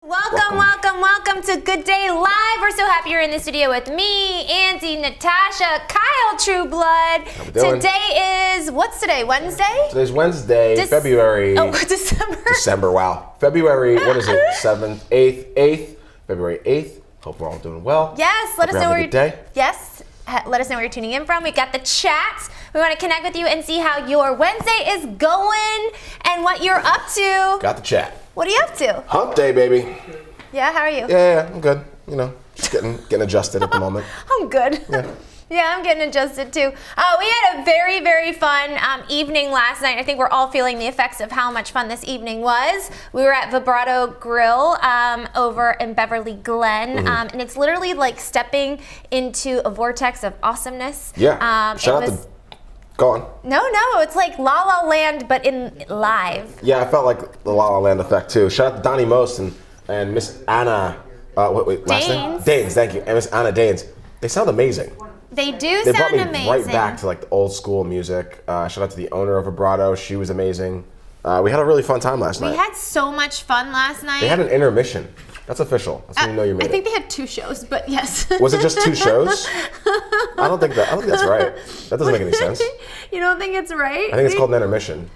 Welcome to Good Day Live. We're so happy you're in the studio with me, Andy, Natasha, Kyle Trueblood. Today is, what's today, Wednesday? Today's Wednesday, February. Oh, December. December, wow. February, what is it, 7th, 8th, February 8th. Hope we're all doing well. Yes, let us know where you're, day. yes, let us know where you're tuning in from. We got the chat. We want to connect with you and see how your Wednesday is going and what you're up to. Got the chat. What are you up to? Hump day, baby. Yeah, how are you? Yeah, I'm good. You know, just getting adjusted at the moment. I'm good. Yeah, I'm getting adjusted too. We had a very, very fun evening last night. I think we're all feeling the effects of how much fun this evening was. We were at Vibrato Grill over in Beverly Glen, and it's literally like stepping into a vortex of awesomeness. Yeah, shout out to... Go on. No, it's like La La Land, but in live. Yeah, I felt like the La La Land effect too. Shout out to Donnie Most and Miss Anna, last name? Danes, thank you. And Miss Anna Danes. They sound amazing. They do They sound brought me amazing. right back to like the old school music. Shout out to the owner of Vibrato. She was amazing. We had a really fun time last night. We had so much fun last night. They had an intermission. That's official. That's when you know you made it. I think they had 2 shows, but yes. Was it just 2 shows? I don't think that's right. That doesn't make any sense. You don't think it's right? I think it's called an intermission.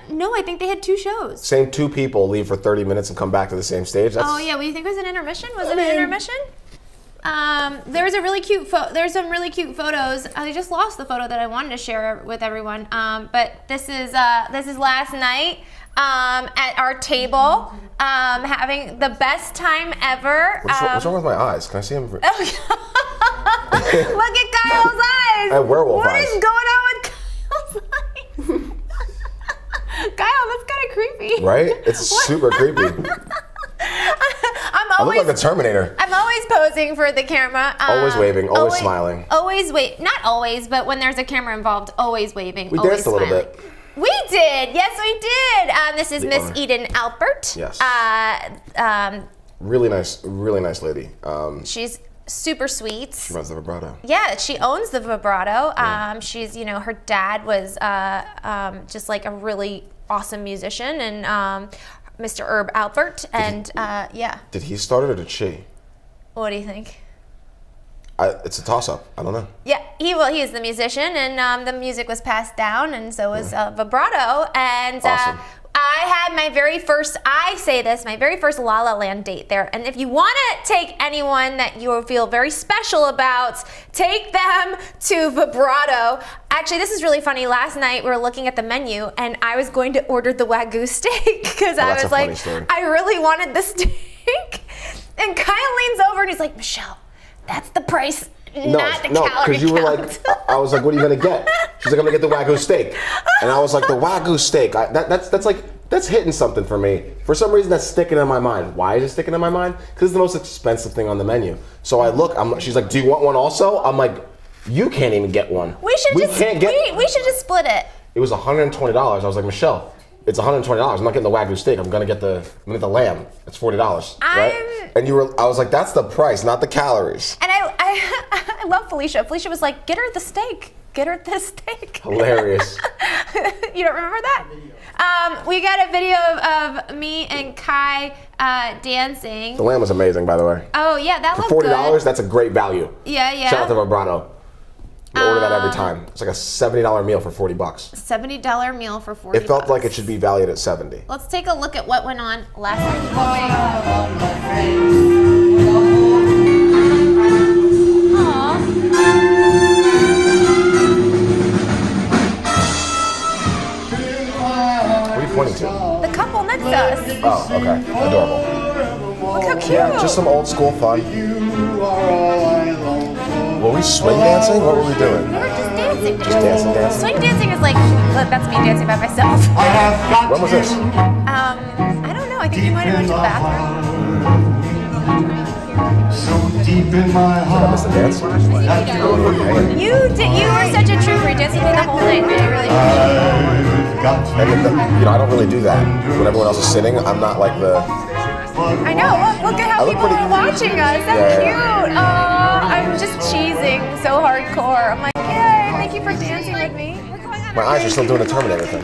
No, I think they had 2 shows. Same 2 people leave for 30 minutes and come back to the same stage. Oh yeah, well, you think it was an intermission? Was it an intermission? There was a really cute there's some really cute photos. I just lost the photo that I wanted to share with everyone. But this is last night at our table, having the best time ever. What's wrong with my eyes? Can I see them? Look at Kyle's eyes. I have werewolf eyes. What is going on with Kyle's eyes? Kyle, that's kind of creepy. Right? It's super creepy. I look like the Terminator. I'm always posing for the camera. Always waving, always smiling. Always not always, but when there's a camera involved, always waving, we always danced a little bit. We did, yes we did. This is Miss Eden Alpert. Yes. Really nice lady. She's super sweet. She runs the Vibrato. Yeah, she owns the Vibrato. She's, her dad was just like a really awesome musician, and Mr. Herb Alpert, and yeah. Did he start it or did she? What do you think? It's a toss-up. I don't know. Yeah, he is the musician, and the music was passed down, and so was Vibrato, and awesome. I had my very first La La Land date there. And if you want to take anyone that you feel very special about, take them to Vibrato. Actually, this is really funny. Last night we were looking at the menu and I was going to order the Wagyu steak because I was like, I really wanted the steak. And Kyle leans over and he's like, Michelle, that's the price. Not the calorie because you were count. like, I was like, what are you gonna get? She's like, I'm gonna get the Wagyu steak, and I was like, the Wagyu steak. That's hitting something for me. For some reason, that's sticking in my mind. Why is it sticking in my mind? Because it's the most expensive thing on the menu. So I look. She's like, do you want one also? I'm like, you can't even get one. We should just split it. It was $120. I was like, Michelle, it's $120. I'm not getting the Wagyu steak. I'm gonna get the lamb. It's $40, right? And I was like, that's the price, not the calories. And I love Felicia. Felicia was like, get her the steak. Get her the steak. Hilarious. You don't remember that? We got a video of me and Kai dancing. The lamb was amazing, by the way. Oh yeah, that looked good. For $40, that's a great value. Yeah. Shout out to Vibrato. I order that every time. It's like a $70 meal for $40. $70 meal for $40. It felt like it should be valued at $70. Let's take a look at what went on last night. What are you pointing to? The couple next to us. Oh, okay. Adorable. Look how cute. Yeah, just some old school fun. Were we swing dancing? What were we doing? We were just dancing. Just dancing. Swing dancing is like, that's me dancing by myself. When was this? I don't know. I think you might have went to the bathroom. So deep in my Did I miss the dance? You were such a trooper. You danced with me the whole night. You really And I don't really do that. When everyone else is sitting, I'm not like the... I know. Look at how people are watching us. That's cute. I'm just cheesing so hardcore. I'm like, yay, thank you for dancing with me. My eyes are still doing the Terminator thing.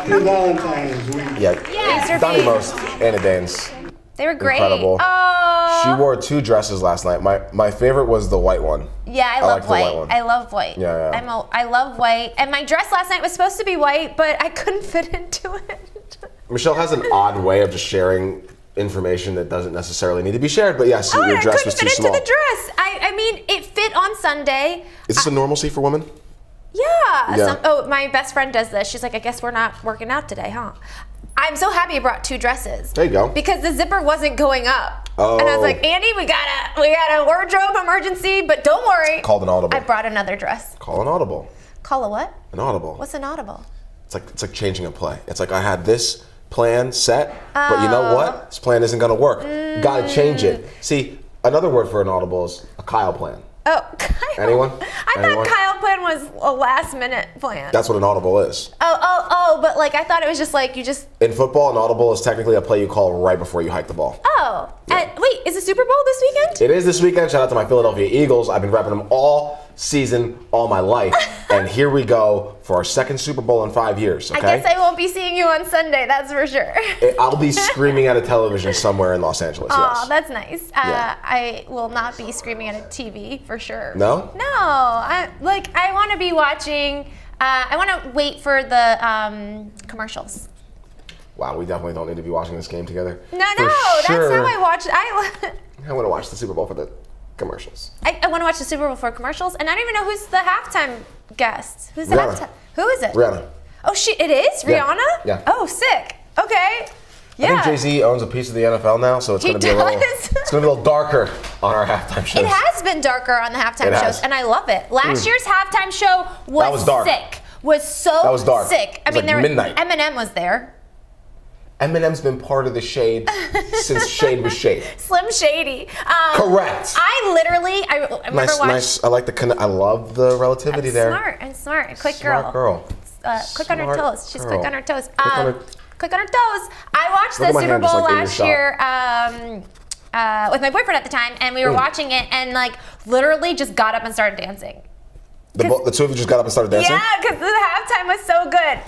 Valentine's week. Yeah. Donnie Most, Anna Danes. They were great. Incredible. Oh. She wore 2 dresses last night. My favorite was the white one. Yeah, I like love the white. white one. I love white. Yeah. I love white. And my dress last night was supposed to be white, but I couldn't fit into it. Michelle has an odd way of just sharing information that doesn't necessarily need to be shared, but yes, your I dress couldn't was too fit small. into the dress. I mean, it fit on Sunday. Is this a normalcy for women? Yeah. Yeah. My best friend does this. She's like, I guess we're not working out today, huh? I'm so happy I brought 2 dresses. There you go. Because the zipper wasn't going up. Oh. And I was like, Andy, we got a wardrobe emergency, but don't worry. Called an audible. I brought another dress. Call an audible. Call a what? An audible. What's an audible? It's like changing a play. It's like I had this plan set, but you know what? This plan isn't gonna work. Gotta change it. See, another word for an audible is a Kyle plan. Oh, Kyle. Anyone? I Anyone? thought Kyle plan was a last minute plan. That's what an audible is. Oh, but like I thought it was just like you just. In football, an audible is technically a play you call right before you hike the ball. Oh. Wait, is the Super Bowl this weekend? It is this weekend. Shout out to my Philadelphia Eagles. I've been repping them all season, all my life. And here we go for our second Super Bowl in 5 years, okay? I guess I won't be seeing you on Sunday, that's for sure. I'll be screaming at a television somewhere in Los Angeles, Oh, yes. that's nice. Yeah. I will not be screaming at a TV for sure. No? No. I want to be watching. I want to wait for the commercials. Wow, we definitely don't need to be watching this game together. No, For that's sure. how I watch. I want to watch the Super Bowl for the commercials. I want to watch the Super Bowl for commercials, and I don't even know who's the halftime guest. Who's the Rihanna. halftime? Who is it? Rihanna. Oh, it is Yeah. Rihanna. Yeah. Oh, sick. Okay. Yeah. I think Jay-Z owns a piece of the NFL now, so it's He going to be does? it's going to be a little darker on our halftime shows. It has been darker on the halftime It has. shows, and I love it. Last year's halftime show was, That was dark. sick. Was so That was dark. sick. It was like midnight. Eminem was there. Eminem's been part of the shade since shade was shade. Slim Shady. Correct. I remember watching. Nice. I like I love the relativity there. Smart and smart. A quick Smart girl. Quick on her Smart toes. She's girl. quick on her toes. Quick on her- I watched Look the at my Super hand just Bowl like in your last shot. year with my boyfriend at the time, and we were watching it, and like literally just got up and started dancing. The 2 of you just got up and started dancing? Yeah, because the halftime was so good.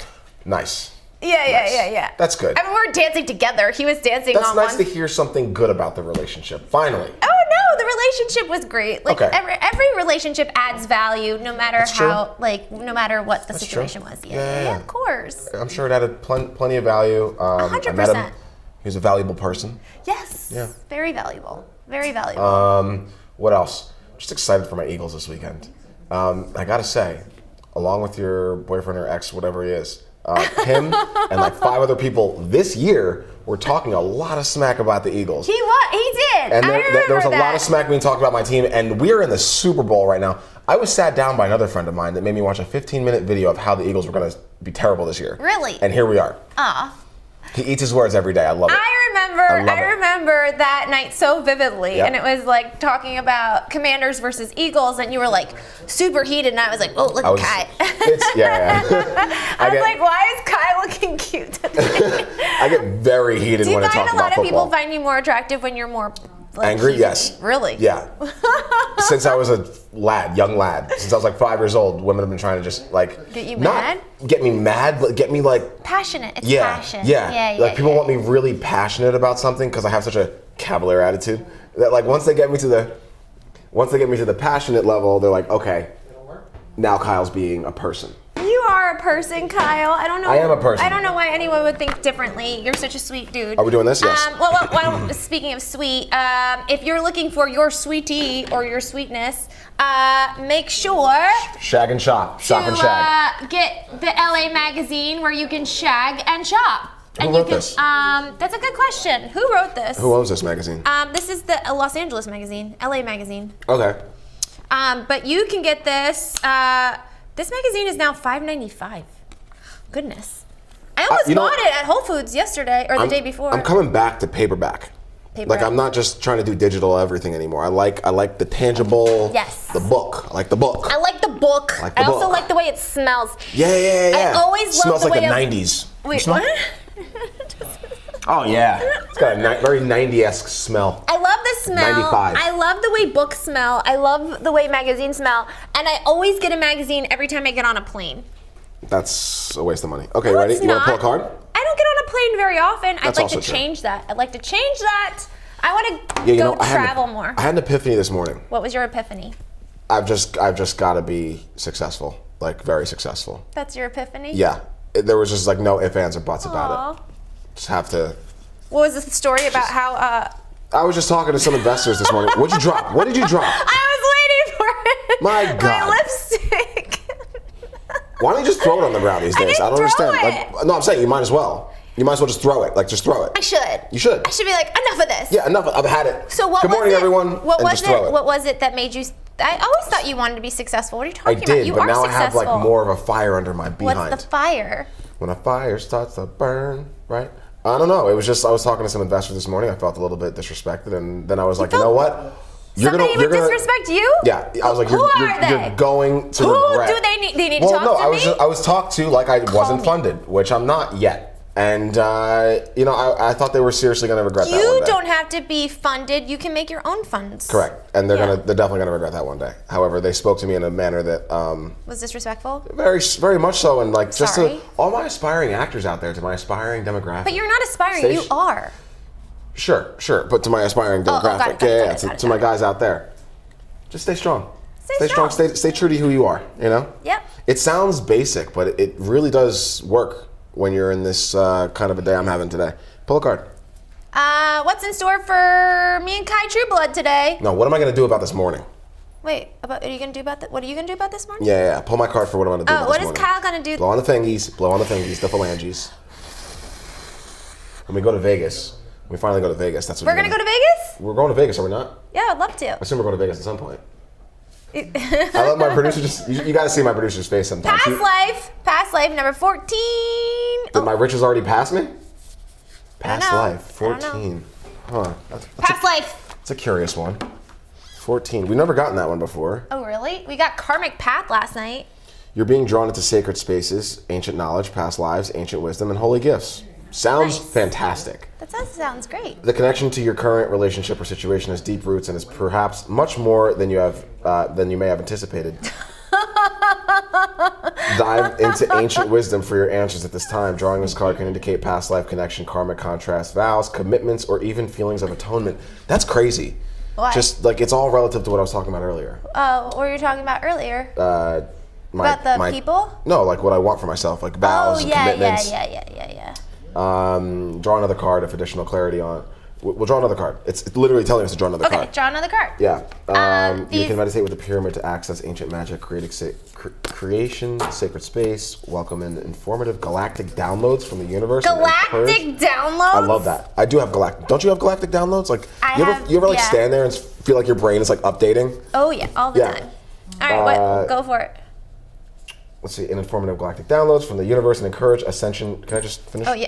Nice. Yeah. That's good. I mean, we were dancing together. He was dancing That's on nice one. to hear something good about the relationship. Finally. Oh no, the relationship was great. Like Okay. every relationship adds value, no matter That's true. no matter what the That's situation true. was. Yeah. Of course. I'm sure it added plenty of value. I met him. 100%. He was a valuable person. Yes. Yeah. Very valuable. Very valuable. What else? Just excited for my Eagles this weekend. I gotta say, along with your boyfriend or ex, whatever he is, him and like 5 other people this year were talking a lot of smack about the Eagles. He did. And I there was a remember lot of smack being talked about my team, and we're in the Super Bowl right now. I was sat down by another friend of mine that made me watch a 15-minute video of how the Eagles were going to be terrible this year. Really? And here we are. Aw. He eats his words every day. I love it. I remember that night so vividly, Yep. and it was like talking about Commanders versus Eagles, and you were like super heated, and I was like, oh, look at Kai. Yeah. I was like, why is Kai looking cute today? I get very heated Do you when I find talk a about lot of football. people find you more attractive when you're more like, Angry? heated? Yes. Really? Yeah. Since I was a young lad, since I was like 5 years old, women have been trying to just like Get you not mad? get me mad, but get me like Passionate. It's yeah, passion. yeah. Like people want me really passionate about something because I have such a cavalier attitude that like once they get me to the passionate level, they're like, okay, now Kyle's being a person. You are a person, Kyle. I don't know. I am a person. I don't know why anyone would think differently. You're such a sweet dude. Are we doing this? Yes. Well, speaking of sweet, if you're looking for your sweetie or your sweetness, make sure Shag and shop. Shop and shag. to get the LA magazine where you can shag and shop. Who wrote this? That's a good question. Who wrote this? Who owns this magazine? This is the Los Angeles magazine, LA magazine. Okay. But you can get this. This magazine is now $5.95. Goodness. I almost bought it at Whole Foods yesterday or the day before. I'm coming back to paperback. Like I'm not just trying to do digital everything anymore. I like the tangible. Yes. The book. I like the book. I like the book. like the I also book. like the way it smells. Yeah. I always love Smells the like way the it- 90s. Wait, Smell? what? Oh yeah. It's got a very 90-esque smell. I love the smell. 95. I love the way books smell. I love the way magazines smell. And I always get a magazine every time I get on a plane. That's a waste of money. Okay, No, ready? it's You want to pull a not. card? I don't get on a on a plane very often. I'd That's like also to true. change that. I'd like to change that. I want to Yeah, you go know, I had travel more. I had an epiphany this morning. What was your epiphany? I've just got to be successful, like very successful. That's your epiphany? Yeah, there was just like no ifs, ands, or buts about Aw. it. Just have to. What was the story about how I was just talking to some investors this morning. What'd you drop? What did you drop? I was waiting for it. My God. My lipstick. Why don't you just throw it on the ground these days? didn't I don't throw understand. it. Like, no, I'm saying you might as well. You might as well just throw it. Like, just throw it. I should. You should. I should be like, enough of this. Yeah, enough. I've had it. So what Good was morning, it? everyone. What and was just throw it? it. What was it that made you? I always thought you wanted to be successful. What are you I talking about? did, You but are now successful. I have like more of a fire under my behind. What's the fire? When a fire starts to burn, right? I don't know. It was just I was talking to some investors this morning. I felt a little bit disrespected, and then I was like, you know what? Somebody would disrespect you? Yeah, I was like, Who are you're they? going to Who regret. do they need? They need to Well, talk no, to I me. was I was talked to like I wasn't me. funded, which I'm not yet, and you know I thought they were seriously going to regret that one You day. don't have to be funded. You can make your own funds. Correct, and they're Yeah. they're definitely gonna regret that one day. However, they spoke to me in a manner that Was disrespectful? very much so, and like just to Sorry. all my aspiring actors out there, to my aspiring demographic. But you're not aspiring. Stay You sh- are. Sure, but to my aspiring got demographic, it, got it, yeah, got it, to, got it, to my got it. guys out there, just stay strong. Stay strong. Stay true to who you are. You know. Yep. It sounds basic, but it really does work when you're in this kind of a day I'm having today. Pull a card. What's in store for me and Kai Trueblood today? No, what am I gonna do about this morning? Wait, what are you gonna do about what are you gonna do about this morning? Yeah. Pull my card for what I'm gonna do. Oh, about what this is morning. Kyle gonna do? Blow on the thingies, the phalanges. When we go to Vegas, we finally go to Vegas. That's what We're gonna go to Vegas? We're going to Vegas, are we not? Yeah, I'd love to. I assume we're going to Vegas at some point. I love my producer. You got to see my producer's face sometimes. Past life number 14. Did my riches already pass me? Past know. life, I don't know. 14. Huh. Past life. That's a curious one. 14. We've never gotten that one before. Oh, really? We got Karmic Path last night. You're being drawn into sacred spaces, ancient knowledge, past lives, ancient wisdom, and holy gifts. Sounds Nice. fantastic. That sounds great. The connection to your current relationship or situation has deep roots and is perhaps much more than you may have anticipated. Dive into ancient wisdom for your answers at this time. Drawing this card can indicate past life connection, karmic contrast, vows, commitments, or even feelings of atonement. That's crazy. Why? Just like it's all relative to what I was talking about earlier. What were you talking about earlier? About the people? No, like what I want for myself, like vows and commitments. Yeah. Draw another card if additional clarity on. We'll draw another card. It's literally telling us to draw another Okay, card. draw another card. Yeah. You these- can meditate with the pyramid to access ancient magic, creation, sacred space, welcome in informative galactic downloads from the universe. and encourage- Galactic downloads? I love that. I do have galactic. Don't you have galactic downloads? Like I you have- ever like yeah. stand there and feel like your brain is like updating? Oh, yeah, all the Yeah. time. All right, go for it. Let's see, in informative galactic downloads from the universe and encourage ascension. Can I just finish? Oh, yeah.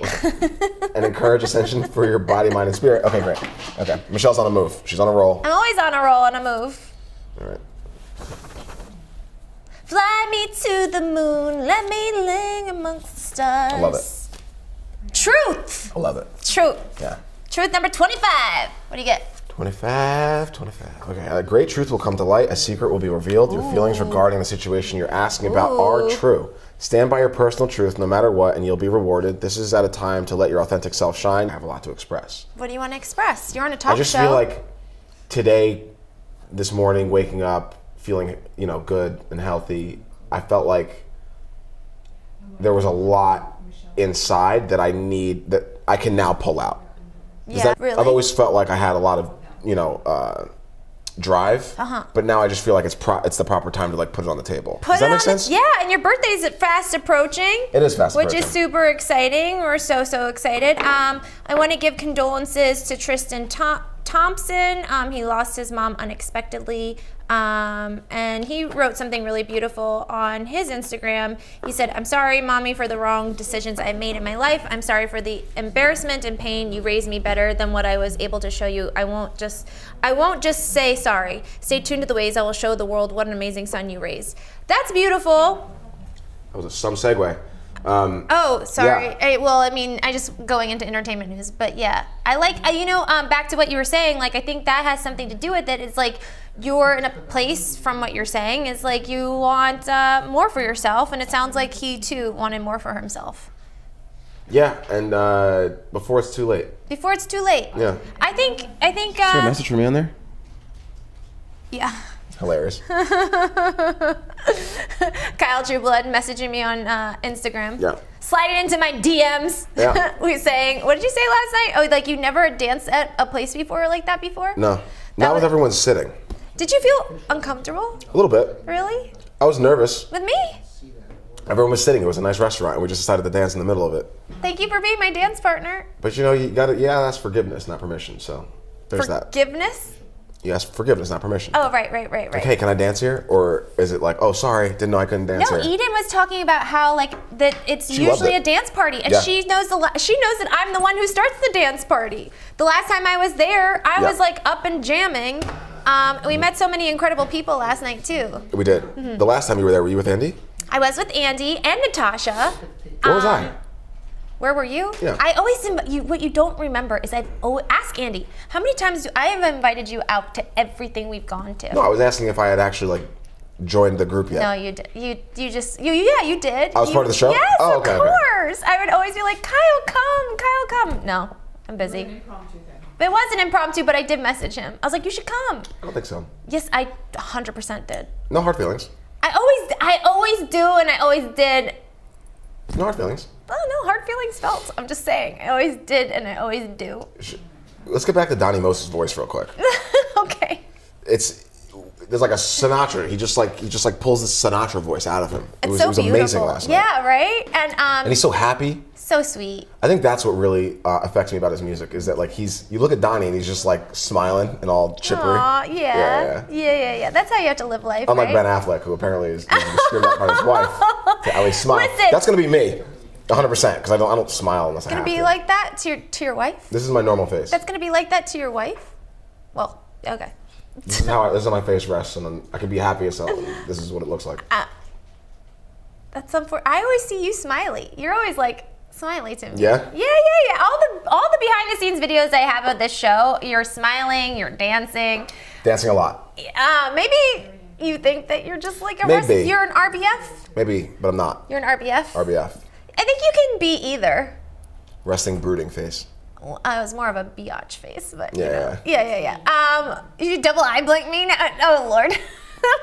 And encourage ascension for your body, mind, and spirit. Okay, great. Okay, Michelle's on a move. She's on a roll. I'm always on a roll, on a move. All right. Fly me to the moon, let me linger amongst the stars. I love it. Truth. I love it. Truth. Yeah. Truth number 25. What do you get? 25. Okay, a great truth will come to light. A secret will be revealed. Your feelings regarding the situation you're asking about are true. Stand by your personal truth no matter what, and you'll be rewarded. This is at a time to let your authentic self shine. I have a lot to express. What do you want to express? You're on a talk I just show. feel like today, this morning, waking up, feeling good and healthy, I felt like there was a lot inside that I can now pull out. yeah, really. I've always felt like I had a lot of drive, but now I just feel like it's the proper time to like put it on the table. Does that make sense? Yeah, and your birthday's fast approaching. It is fast Which approaching. is super exciting. We're so excited. I want to give condolences to Tristan Thompson. He lost his mom unexpectedly. And he wrote something really beautiful on his Instagram. He said, "I'm sorry, mommy, for the wrong decisions I made in my life. I'm sorry for the embarrassment and pain. You raised me better than what I was able to show you. I won't just say sorry. Stay tuned to the ways I will show the world what an amazing son you raised." That's beautiful. That was some segue. Oh, sorry. Yeah. I just going into entertainment news, but yeah, I like, back to what you were saying, like, I think that has something to do with it. It's like, you're in a place from what you're saying is like, you want more for yourself, and it sounds like he too wanted more for himself. Yeah, and before it's too late. Before it's too late. Yeah. I think. Is there a message for me on there? Yeah. Hilarious. Kyle Trueblood messaging me on Instagram. Yeah. Sliding into my DMs. Yeah. We saying, what did you say last night? Oh, like you never danced at a place before like that before? No. Not with everyone sitting. Did you feel uncomfortable? A little bit. Really? I was nervous. With me? Everyone was sitting. It was a nice restaurant, and we just decided to dance in the middle of it. Thank you for being my dance partner. But you gotta, that's forgiveness, not permission. So there's that. Forgiveness? You ask forgiveness, not permission. Oh, right. Like, hey, can I dance here? Or is it like, oh, sorry, didn't know I couldn't dance No, here? Eden was talking about how like that it's She loved usually it. a dance party, and Yeah. she knows that I'm the one who starts the dance party. The last time I was there, I was like up and jamming. We met so many incredible people last night too. We did. Mm-hmm. The last time you were there, were you with Andy? I was with Andy and Natasha. Where was I? Where were you? Yeah. I always what you don't remember is ask Andy. How many times I have invited you out to everything we've gone to? No, I was asking if I had actually like joined the group yet. No, you did. You did. I was part of the show? Yes, Oh, of okay, okay. course. I would always be like, Kyle, come. No, I'm busy. But it wasn't impromptu, but I did message him. I was like, you should come. I don't think so. Yes, I 100% did. No hard feelings. I always do, and I always did. No hard feelings. Oh no, hard feelings felt. I'm just saying. I always did, and I always do. Let's get back to Donnie Moses' voice real quick. Okay. There's like a Sinatra. He just like pulls this Sinatra voice out of him. It It's was, so it was beautiful. amazing last night. Yeah, right? And he's so happy. So sweet. I think that's what really affects me about his music is that like you look at Donnie and he's just like smiling and all chippery. Aw, yeah. That's how you have to live life, Unlike right? Ben Affleck, who apparently is discriminated by his wife to always smile. Listen. That's gonna be me, 100%, because I don't smile unless I have Gonna be to. like that to your wife? This is my normal face. That's gonna be like that to your wife? Well, okay. This is how my face rests, and then I can be happy as hell. And this is what it looks like. That's I always see you smiley. You're always like smiley to me. Yeah? Yeah. All the behind the scenes videos I have of this show, you're smiling, you're dancing. Dancing a lot. Maybe you think that you're just like Maybe. you're an RBF? Maybe, but I'm not. You're an RBF? RBF. I think you can be either. Resting, brooding face. Well, I was more of a biatch face, but Yeah. Yeah. You double eye blink me now? Oh Lord.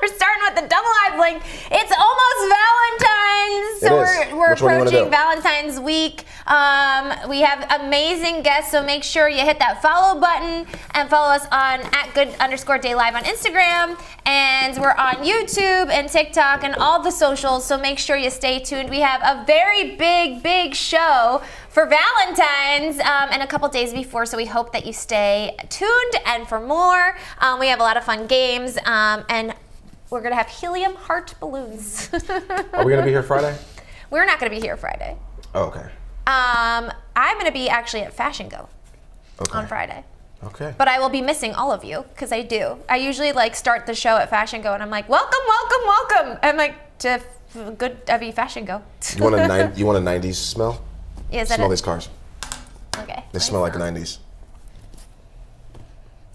We're starting with the double eye blink. It's almost Valentine's, so It is. we're Which one do you wanna approaching do? Valentine's week. We have amazing guests, so make sure you hit that follow button and follow us on @good_day_live on Instagram, and we're on YouTube and TikTok and all the socials. So make sure you stay tuned. We have a very big show for Valentine's and a couple days before, so we hope that you stay tuned. And for more, we have a lot of fun games, and we're gonna have helium heart balloons. Are we gonna be here Friday? We're not gonna be here Friday. Oh, okay. I'm gonna be actually at Fashion Go on Friday. Okay. But I will be missing all of you, because I do. I usually like start the show at Fashion Go and I'm like, welcome. I'm like, to good heavy Fashion Go. You want a 90s smell? Yeah, is that Smell it? these cars. Okay. They smell like 90s.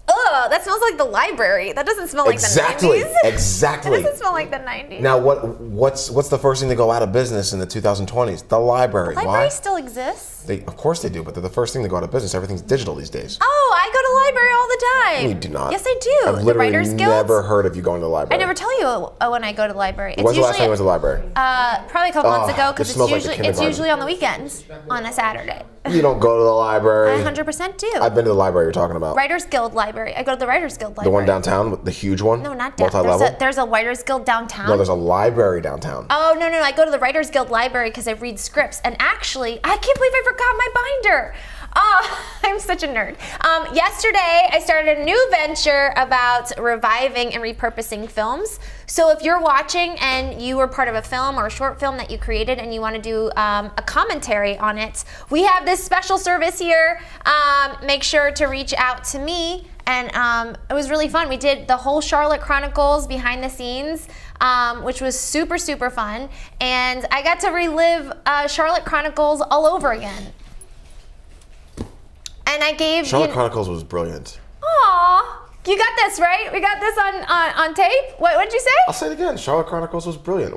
Ugh, that smells like the library. That doesn't smell like the 90s. Exactly. That doesn't smell like the 90s. Now, what's the first thing to go out of business in the 2020s? The library. Library Why? still exists. Of course they do, but they're the first thing to go out of business. Everything's digital these days. Oh, I go to library all the time. You do not. Yes, I do. I've The literally Writers Guild. never heard of you going to the I library. never tell you when I go to the library. It's When's the last time you usually went to the library? probably a couple months ago, it because smells like the it's kindergarten. usually on the weekends on a Saturday. You don't go to the library. I 100% do. I've been to the library you're talking about. Writers Guild Library. I go to the Writers Guild Library. The one downtown, the huge one? No, not down. Multi-level? There's a Writers Guild downtown. No, there's a library downtown. Oh, no. I go to the Writers Guild Library because I read scripts. And actually, I can't believe I forgot my binder. Oh, I'm such a nerd. Yesterday, I started a new venture about reviving and repurposing films. So if you're watching and you were part of a film or a short film that you created and you want to do a commentary on it, we have this special service here. Make sure to reach out to me. And it was really fun. We did the whole Charlotte Chronicles behind the scenes, which was super fun. And I got to relive Charlotte Chronicles all over again. And I gave Charlotte Chronicles was brilliant. Aw, You got this, right? We got this on tape? What did you say? I'll say it again. Charlotte Chronicles was brilliant.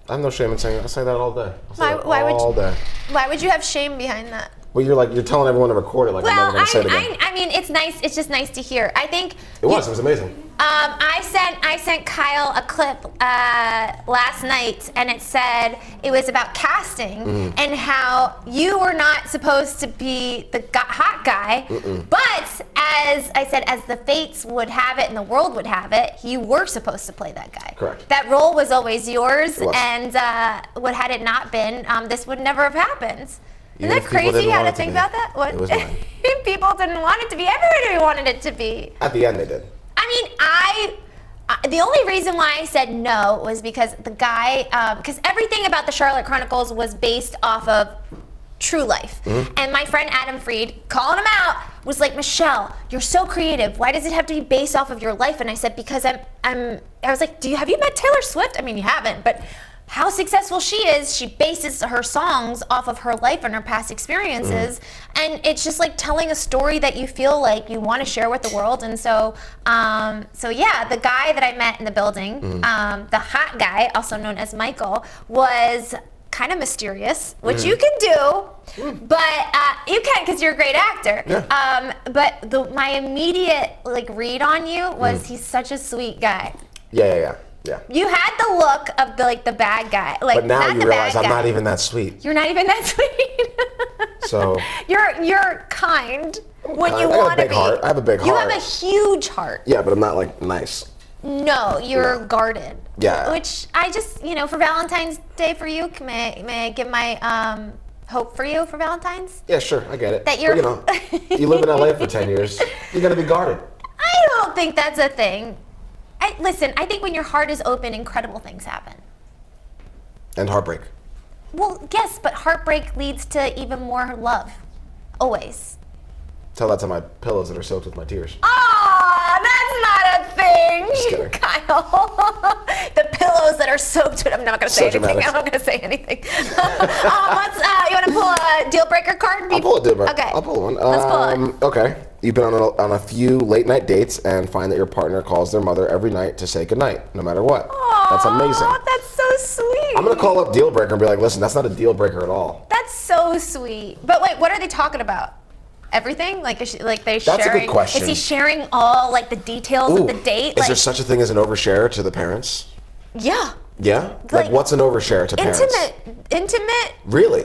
I have no shame in saying it. I say that all day. All day. Why would you have shame behind that? Well, you're telling everyone to record it like I'm never going to say it again. I mean, it's nice. It's just nice to hear. I think It was amazing. I sent Kyle a clip last night, and it said it was about casting and how you were not supposed to be the hot guy, but as I said, as the fates would have it and the world would have it, you were supposed to play that guy. Correct. That role was always yours, It was. and what had it not been, this would never have happened. Even Isn't if that people crazy didn't how want to it to think be. about that? What? It was mine. People didn't want it to be. Everybody wanted it to be. At the end, they did. I mean, the only reason why I said no was because the guy, because everything about the Charlotte Chronicles was based off of true life. And my friend Adam Freed, calling him out, was like, Michelle, you're so creative. Why does it have to be based off of your life? And I said, because I was like, have you met Taylor Swift? I mean, you haven't, but how successful she is, she bases her songs off of her life and her past experiences. And it's just like telling a story that you feel like you want to share with the world. And so yeah, the guy that I met in the building, the hot guy, also known as Michael, was kind of mysterious, which you can do, but you can because you're a great actor. Yeah. But my immediate read on you was he's such a sweet guy. Yeah. You had the look of the bad guy. But now not you the realize bad I'm guy. not even that sweet. You're not even that sweet. So you're kind when kind. you I got a want to big be. heart. I have a big You heart. have a huge heart. Yeah, but I'm not nice. No, you're guarded. Yeah. Which I just, for Valentine's Day for you, may I give my hope for you for Valentine's? Yeah, sure, I get it. That you're- But, you live in LA for 10 years. You got to be guarded. I don't think that's a thing. Listen, I think when your heart is open, incredible things happen. And heartbreak. Well, yes, but heartbreak leads to even more love. Always. Tell that to my pillows that are soaked with my tears. Aw, that's not a thing, Just kidding. Kyle. The pillows that are soaked with. I'm not going to say So anything. dramatic. I'm not going to say anything. You want to pull a deal breaker card? I'll pull a deal breaker. Okay. I'll pull one. Let's pull it. Okay. You've been on a few late night dates and find that your partner calls their mother every night to say goodnight, no matter what. That's amazing. Aw, that's so sweet. I'm going to call up deal breaker and be like, listen, that's not a deal breaker at all. That's so sweet. But wait, what are they talking about? Everything? Is they That's a good sharing? question. Is he sharing all the details of the date? Is there such a thing as an overshare to the parents? Yeah. Yeah? Like, What's an overshare to parents? Intimate Really?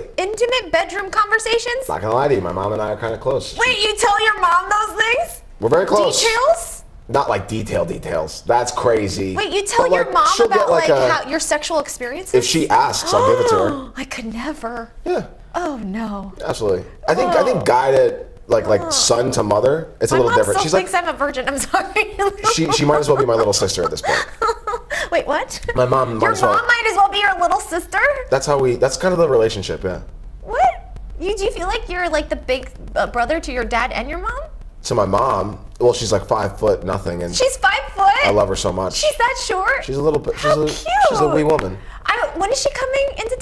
bedroom conversations? Not gonna lie to you, my mom and I are kind of close. Wait, you tell your mom those things? We're very close. Details? Not like details. That's crazy. Wait, you tell But, your mom she'll get, about a- how your sexual experiences? If she asks, I'll give it to her. I could never. Yeah, Oh no. absolutely. I think guided like son to mother, it's a My little mom different. still She's thinks like I'm a virgin. I'm sorry. she might as well be my little sister at this point. Wait, what? My mom might Your as well- mom might as well be your little sister? That's kind of the relationship, yeah. What? Do you feel like you're the big brother to your dad and your mom? So my mom, well, she's like 5 foot nothing, and She's 5 foot. I love her so much. She's that short. She's a little bit. How She's a wee woman. When is she coming into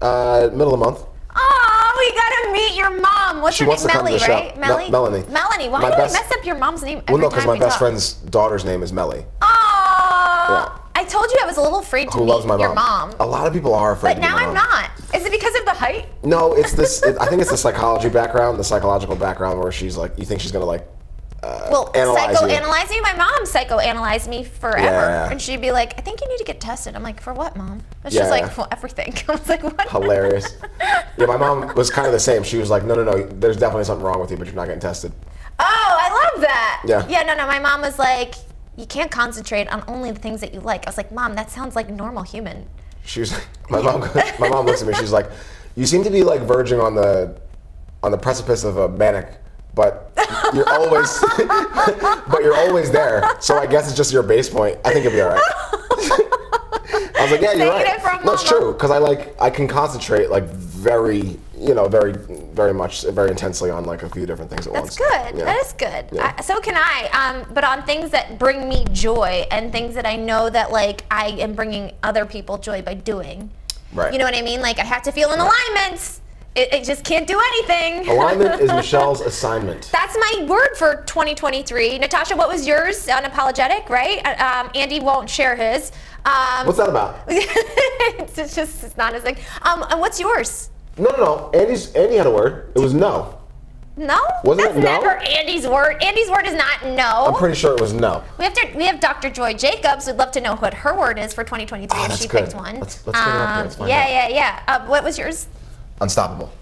town? Middle of the month. Oh, we gotta meet your mom. What's She her wants name? to come to Melly, the show. right? Melly? Melanie. Melanie. Why My do I best- mess up your mom's name every Well, no, time because my we best talk? friend's daughter's name is Melly, Oh. Yeah. I told you I was a little afraid to who meet loves my your mom. mom. A lot of people are afraid. But to meet now my I'm mom. not. Is it because of the height? No, it's this. I think it's the psychology background, the psychological background, where she's like, you think she's gonna Well, analyze you. psychoanalyze me. My mom psychoanalyzed me forever, Yeah. and she'd be like, "I think you need to get tested." I'm like, "For what, mom?" And Yeah. she's like, "Well, everything." I was like, "What?" Hilarious. Yeah, my mom was kind of the same. She was like, no, there's definitely something wrong with you, but you're not getting tested. Oh, I love that. Yeah. Yeah, no. My mom was like, "You can't concentrate on only the things that you like." I was like, "Mom, that sounds like normal human." She was my mom looks at me, she's like, you seem to be verging on the precipice of a manic, but you're always there. So I guess it's just your base point. I think you'll be all right. I was like, yeah, you're Taking right. it from No, it's mama. true, because I can concentrate very, very much, very intensely on a few different things at once. That's good. Yeah. That is good. Yeah. So can I. But on things that bring me joy and things that I know that I am bringing other people joy by doing. Right. You know what I mean? I have to feel in alignment. It just can't do anything. Alignment is Michelle's assignment. That's my word for 2023. Natasha, what was yours? Unapologetic, right? Andy won't share his. What's that about? it's not as like. And what's yours? No. Andy had a word. It was no. No? Wasn't That's it no? never Andy's word. Andy's word is not no. I'm pretty sure it was no. We have Dr. Joy Jacobs. We'd love to know what her word is for 2023 if that's she good. picked one. Let's get it up here. Let's find out. Yeah. What was yours? Unstoppable.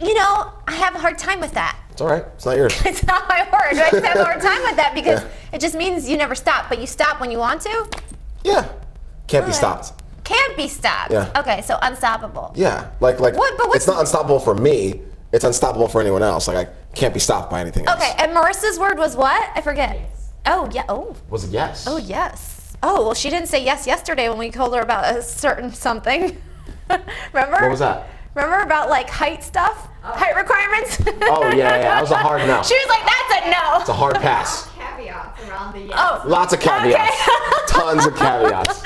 You know, I have a hard time with that. It's all right. It's not yours. It's not my word. I just have a hard time with that because Yeah. it just means you never stop, but you stop when you want to. Yeah. Can't be stopped. Can't be stopped. Yeah. Okay, so unstoppable. Yeah. Like What- but what's- it's not unstoppable for me. It's unstoppable for anyone else. Like I can't be stopped by anything else. Okay, and Marissa's word was what? I forget. Oh, yeah. Oh. Was it yes? Oh, yes. Oh, well, she didn't say yes yesterday when we told her about a certain something. Remember? What was that? Remember about like height stuff? Height requirements? Oh yeah. That was a hard no. She was like, that's a no. It's a hard pass. Caveats around the yes. Oh, Lots of caveats. Tons of caveats.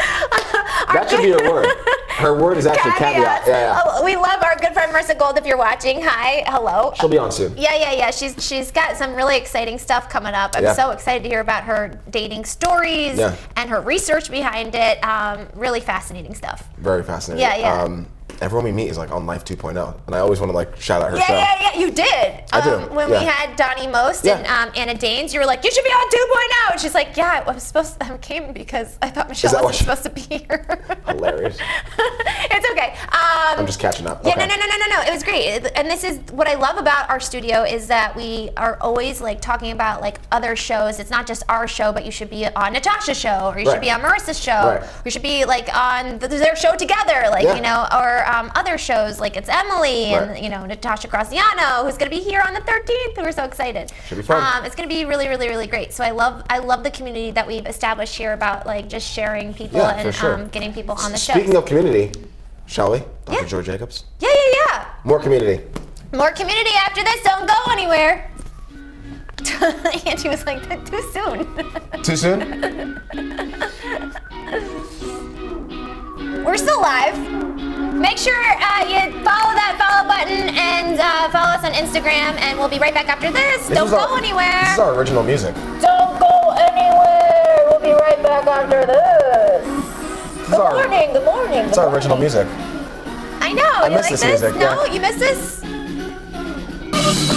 That should be her word. Her word is actually caveat. Yeah. Oh, we love our good friend Marissa Gold. If you're watching, hi, hello. She'll be on soon. Yeah. She's got some really exciting stuff coming up. I'm Yeah. so excited to hear about her dating stories Yeah. and her research behind it. Really fascinating stuff. Very fascinating. Yeah. Everyone we meet is like on Life 2.0, and I always want to like shout out her show. Yeah. You did. I do, When yeah. we had Donnie Most and Anna Danes, you were like, you should be on 2.0. And she's like, yeah, I came because I thought Michelle that wasn't what supposed to be here. Hilarious. It's okay. I'm just catching up. Yeah, Okay. no. It was great. And this is what I love about our studio is that we are always like talking about like other shows. It's not just our show, but you should be on Natasha's show, or you Right. should be on Marissa's show, Right. or you should be like on their show together, like Yeah. you know, or other shows like it's Emily and Right. you know Natasha Graziano, who's going to be here on the 13th. We're so excited. Should be fun. It's going to be really, really, really great. So I love the community that we've established here about like just sharing people Yeah, for and sure. getting people on the show. Speaking of community, shall we? Dr. Yeah. Joy Jacobs. Yeah. More community. More community after this. Don't go anywhere. Angie was like, too soon. Too soon? We're still live. Make sure you follow that follow button and follow us on Instagram, and we'll be right back after this. Don't go anywhere. This is our original music. Don't go anywhere. We'll be right back after this. Good morning. Good morning. It's our original music. I know. You miss like this this? music, No, yeah. you miss this?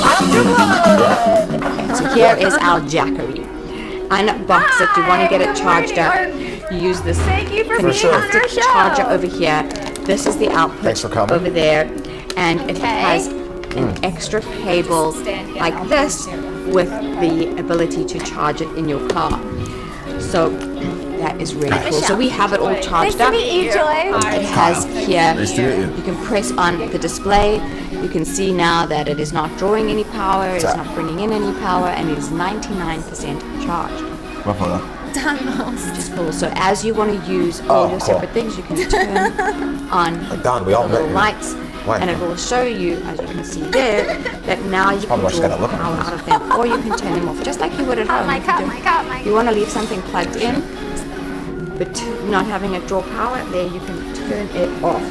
Afterglow. So here is our Jackery. Unbox it. You want to get it Good charged morning, up. You use this Thank you for being sure. on our plastic show. charger over here. This is the output Thanks for coming. over there. And it Okay. has an extra cable like this with the ability to charge it in your car. So that is really cool. So we have it all Nice charged to up. meet you, Joy. It has here, Nice to meet you. you can press on the display. You can see now that it is not drawing any power, it's that? not bringing in any power, and it is 99% charged. What photo? Which is cool. So as you want to use all Oh, your cool. separate things, you can turn on Like Don, we all the met little you. lights, Why? and it will show you, as you can see there, that now you can Probably just draw gotta look at power this. out of them, or you can turn them off, just like you would at home. my You can cup, do- my cup. You want to leave something plugged in, but not having it draw power, there you can turn it off.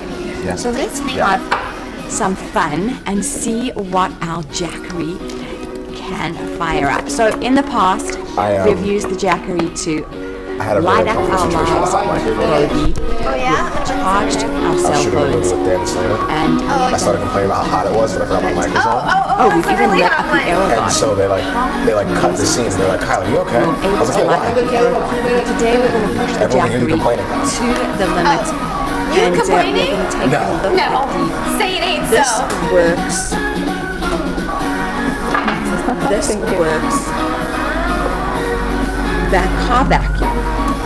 Yeah. So let's have some fun and see what our Jackery can fire up. So in the past, we've used the Jackery to I had a light very up our uncomfortable situation lives with my with microphone. Oh, yeah? charged our I was cell shooting a movie phones, with Dan Slater. and I started complaining about how hot it was, and I forgot my mic was on. oh, we've that's a even really lit hot up the one. aerosol. And so they like cut the scenes. They're like, Kyle, are you okay? I was like, yeah, why? Today we're going to push the Everyone here Jackery complaining. to the limit. You and complaining? we're going to take No. a look No. at the Say it ain't This so. works. This works. That car vacuum.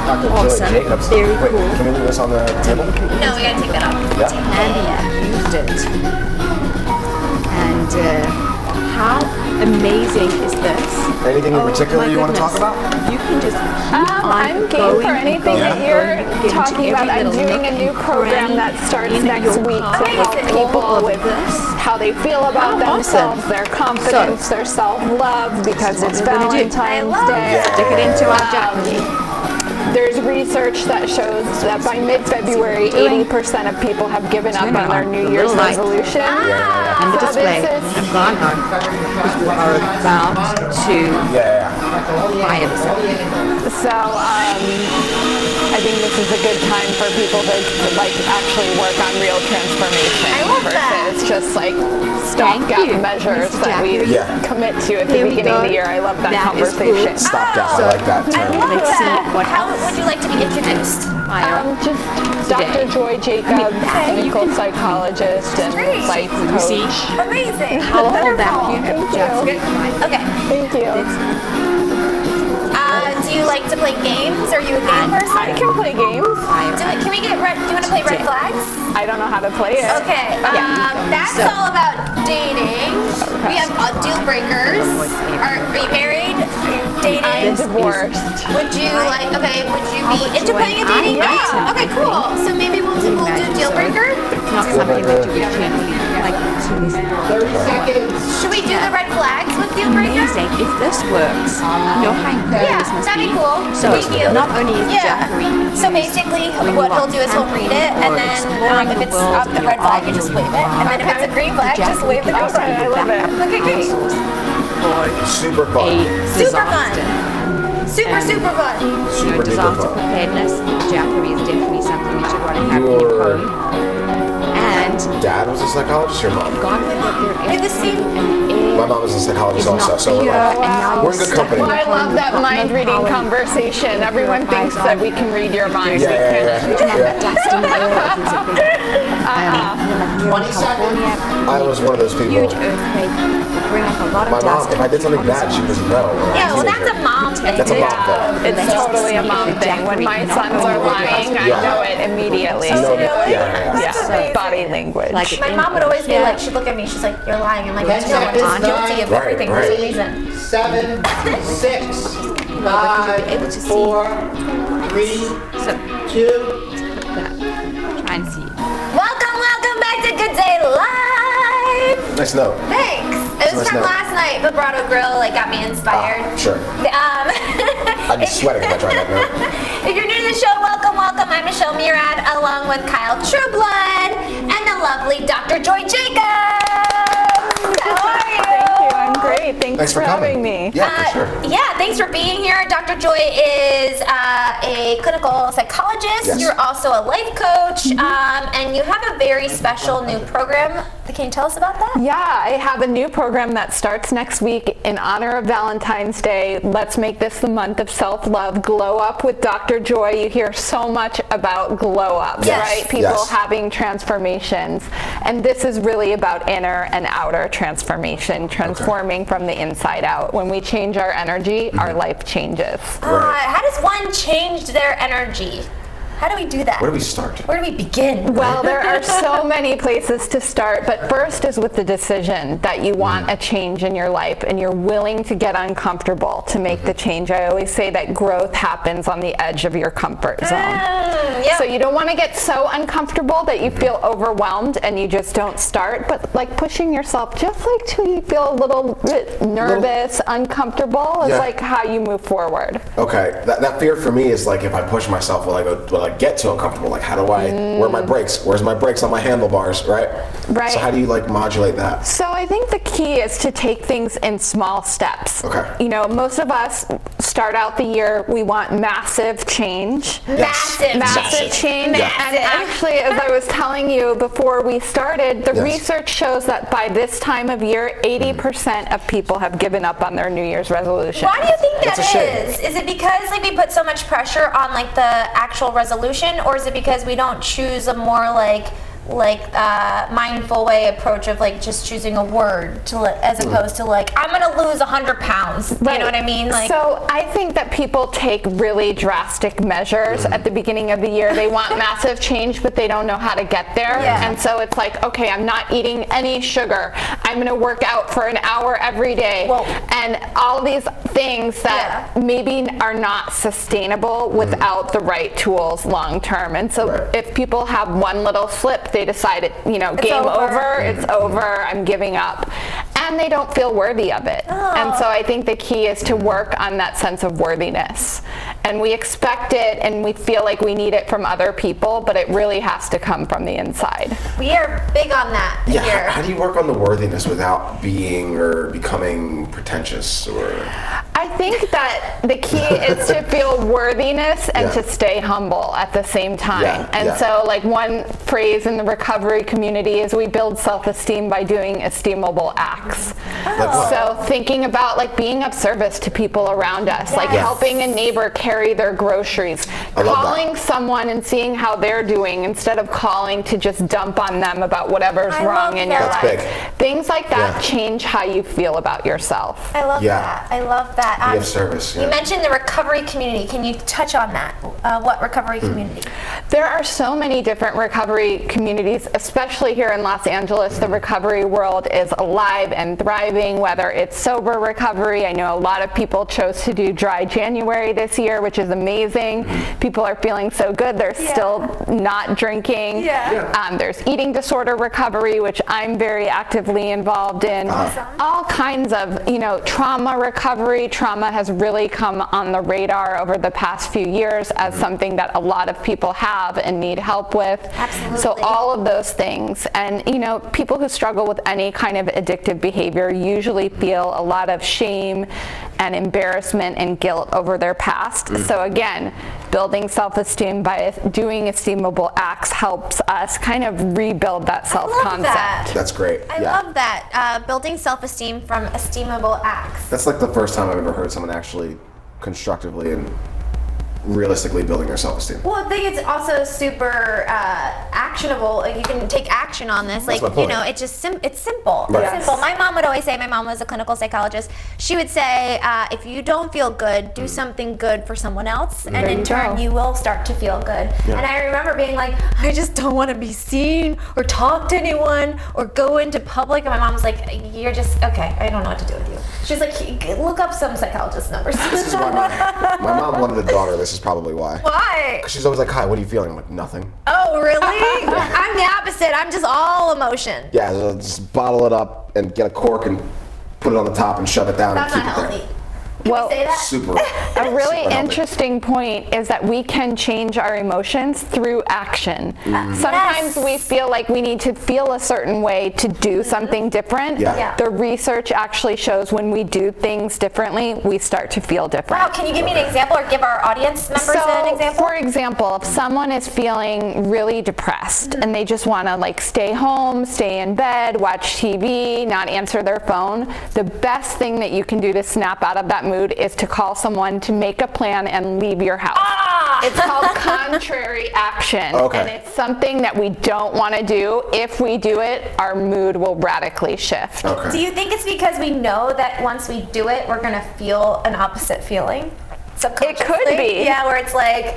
Dr. Joy Awesome. Jacobs. Very Wait, cool. can we leave this on the table? No, we gotta take that off. Yeah. Andy used it. And how amazing is this? Anything in Oh, particular my you want to talk goodness. about? You can just keep on I'm game going for anything and that going you're and get into talking about. every I'm little doing nook a new and program cranny that starts in next your week car. to help All people of with this. how they feel about How themselves, awesome. their confidence, their self-love, because what it's we're gonna do. Valentine's I love Day. Stick it into our Jackery. There's research that shows that by mid-February, 80% of people have given up on their New Year's resolution. And the So display this is- have gone on because we are about to fire this up. So I think this is a good time for people to like actually work on real transformation I love that. versus just like Thank stopgap you, measures Mrs. that we Jackery. Yeah. commit to at the Here we beginning of go. the year. I love that That is conversation. good. Stopgap. I like that I term. love Let's see that. what How would you like to be introduced? Fire. Just Today. Dr. Joy Jacob, clinical psychologist and great. life You see, coach. Amazing. I'll hold that for you. Thank Just you. Okay. Thank you. Do you like to play games? Are you a game person? I can play games. Can we get red? Do you want to play red flags? I don't know how to play it. Okay. That's So- all about dating. We have deal breakers. Are you married? Are you dating? I'm divorced. Would you like? Okay. Would you be into playing a dating Yeah. game? Okay. Cool. So maybe we'll do deal breaker. not something that you would generally like to listen to. Should we do the red flags with deal breaker? Amazing. If this works, you'll find Yeah, this must that'd be be. cool. So Thank you. not only is Jackery So basically, what he'll do is he'll read it, and then if it's up the red flag, you just wave it, and then if it's a green flag, just wave the green Okay, I flag. love it. Okay, great. Super a fun. Super fun. disaster. Super fun. You know, Super duper disaster fun. preparedness, Jackery is definitely something you should want to have in your Your home. And dad was a psychologist, your mom? God forbid there You're the is same. an My air mom was a psychologist is also, not so we're pure, like, and now we're in you're good company. Well, I love that mind reading conversation. Everyone thinks that we can read your mind. Yeah, We yeah, can't. yeah. dust in the air. It is a big, 20 California, I was one of those people. huge earthquake will bring up a lot of My mom, dust. if I did something bad, she would know. Yeah, well, that's a mom thing. That's a mom thing. It's totally a mom thing. When my sons are lying, I Yeah. know it immediately. You know, Really? yeah. That's amazing. Body language. Like My mom would always be like, she'd look at me, she's like, you're lying. I'm like, Ten no, I'm just seconds, guilty of nine. everything Right, for right. some reason. 7, 6, able 5, to see. 4, 3, So 2, try and see. Welcome back to Good Day Live. Nice note. Thanks. It was Nice from note. last night. Vibrato Grill like got me inspired. Sure. I'd be sweating if I tried that note. If you're new to the show, welcome. I'm Michelle Murad, along with Kyle Trueblood and the lovely Dr. Joy Jacobs. How are you? Thank you. I'm great. Thanks, Thanks for having coming. me. Yeah, for sure. Yeah, thanks for being here. Dr. Joy is a clinical psychologist. Yes. You're also a life coach, and you have a very special new program. Can you tell us about that? Yeah, I have a new program that starts next week in honor of Valentine's Day. Let's make this the month of self-love. Glow Up with Dr. Joy. You hear so much about glow ups, Yes. right? People Yes. having transformations. And this is really about inner and outer transformation, transforming from the inside out. When we change our energy, our life changes. How does one change their energy? How do we do that? Where do we start? Where do we begin? Well, there are so many places to start, but first is with the decision that you want a change in your life and you're willing to get uncomfortable to make the change. I always say that growth happens on the edge of your comfort zone. Yep. So you don't want to get so uncomfortable that you feel overwhelmed and you just don't start, but like pushing yourself just like till you feel a little bit nervous, uncomfortable is Yeah. like how you move forward. Okay, that fear for me is like if I push myself, will I get too uncomfortable? Like how do I, where are my brakes? Where's my brakes on my handlebars, right? Right. So how do you like modulate that? So I think the key is to take things in small steps. Okay. You know, most of us start out the year, we want massive change. Massive Massive change. Yeah. And actually, as I was telling you before we started, the Yes. research shows that by this time of year, 80% of people have given up on their New Year's resolution. Why do you think that That's a shame. is? Is it because like we put so much pressure on like the actual resolution, or is it because we don't choose a more like mindful way approach of like just choosing a word to as opposed to like I'm gonna lose 100 pounds? You know what I mean? Like So I think that people take really drastic measures at the beginning of the year. They want massive change, but they don't know how to get there. Yeah. And so it's like, okay, I'm not eating any sugar. I'm going to work out for an hour every day. Whoa. And all these things that maybe are not sustainable without the right tools long term. And so Right. if people have one little slip, they decide it, you know, game over, it's over, I'm giving up. And they don't feel worthy of it. And so I think the key is to work on that sense of worthiness. And we expect it and we feel like we need it from other people, but it really has to come from the inside. We are big on that Yeah, here. how do you work on the worthiness without being or becoming pretentious or? I think that the key is to feel worthiness and Yeah. to stay humble at the same time. Yeah, And yeah. so like one phrase in the recovery community is we build self-esteem by doing esteemable acts. Like what? So thinking about like being of service to people around us, like Yes. helping a neighbor carry their groceries, I love that. calling someone and seeing how they're doing instead of calling to just dump on them about whatever's I wrong love in your that. life. That's big. Things like that Yeah. change how you feel about yourself. I love Yeah. that. I love that. Be of service, You yeah. mentioned the recovery community. Can you touch on that? What recovery Hmm. community? There are so many different recovery communities, especially here in Los Angeles. The recovery world is alive and thriving, whether it's sober recovery. I know a lot of people chose to do dry January this year, which is amazing. People are feeling so good. They're still not drinking. Yeah. There's eating disorder recovery, which I'm very actively involved in. Awesome. All kinds of, trauma recovery. Trauma has really come on the radar over the past few years as something that a lot of people have and need help with. Absolutely. So all of those things. And, people who struggle with any kind of addictive behavior usually feel a lot of shame and embarrassment and guilt over their past. So again, building self-esteem by doing esteemable acts helps us kind of rebuild that self-concept. that. That's great. I yeah. love that. Building self-esteem from esteemable acts. That's like the first time I've ever heard someone actually constructively and realistically building their self-esteem. Well, I think it's also super actionable. Like, you can take action on this. That's Like, my point. it's just it's simple. Right. It's simple. My mom would always say, my mom was a clinical psychologist. She would say, if you don't feel good, do something good for someone else, and in you turn, go. you will start to feel good. And I remember being like, I just don't want to be seen or talk to anyone or go into public. And my mom was like, you're just okay. I don't know what to do with you. She's like, look up some psychologist numbers. This is why my mom wanted a daughter. This is probably why. Why? She's always like, hi, what are you feeling? I'm like, nothing. Oh, really? I'm the opposite. I'm just all emotion. Yeah, so just bottle it up and get a cork and put it on the top and shove it down That's and not keep it healthy. there. Can Well, we say that? Super. A really super healthy. interesting point is that we can change our emotions through action. Sometimes we feel like we need to feel a certain way to do something different. Yeah. Yeah. The research actually shows when we do things differently, we start to feel different. Wow, can you give me an example or give our audience members an example? For example, if someone is feeling really depressed and they just want to like stay home, stay in bed, watch TV, not answer their phone, the best thing that you can do to snap out of that mood is to call someone to make a plan and leave your house. It's called contrary action. Okay. And it's something that we don't want to do. If we do it, our mood will radically shift. Okay. Do you think it's because we know that once we do it, we're going to feel an opposite feeling? Subconsciously? It could be. Yeah, where it's like,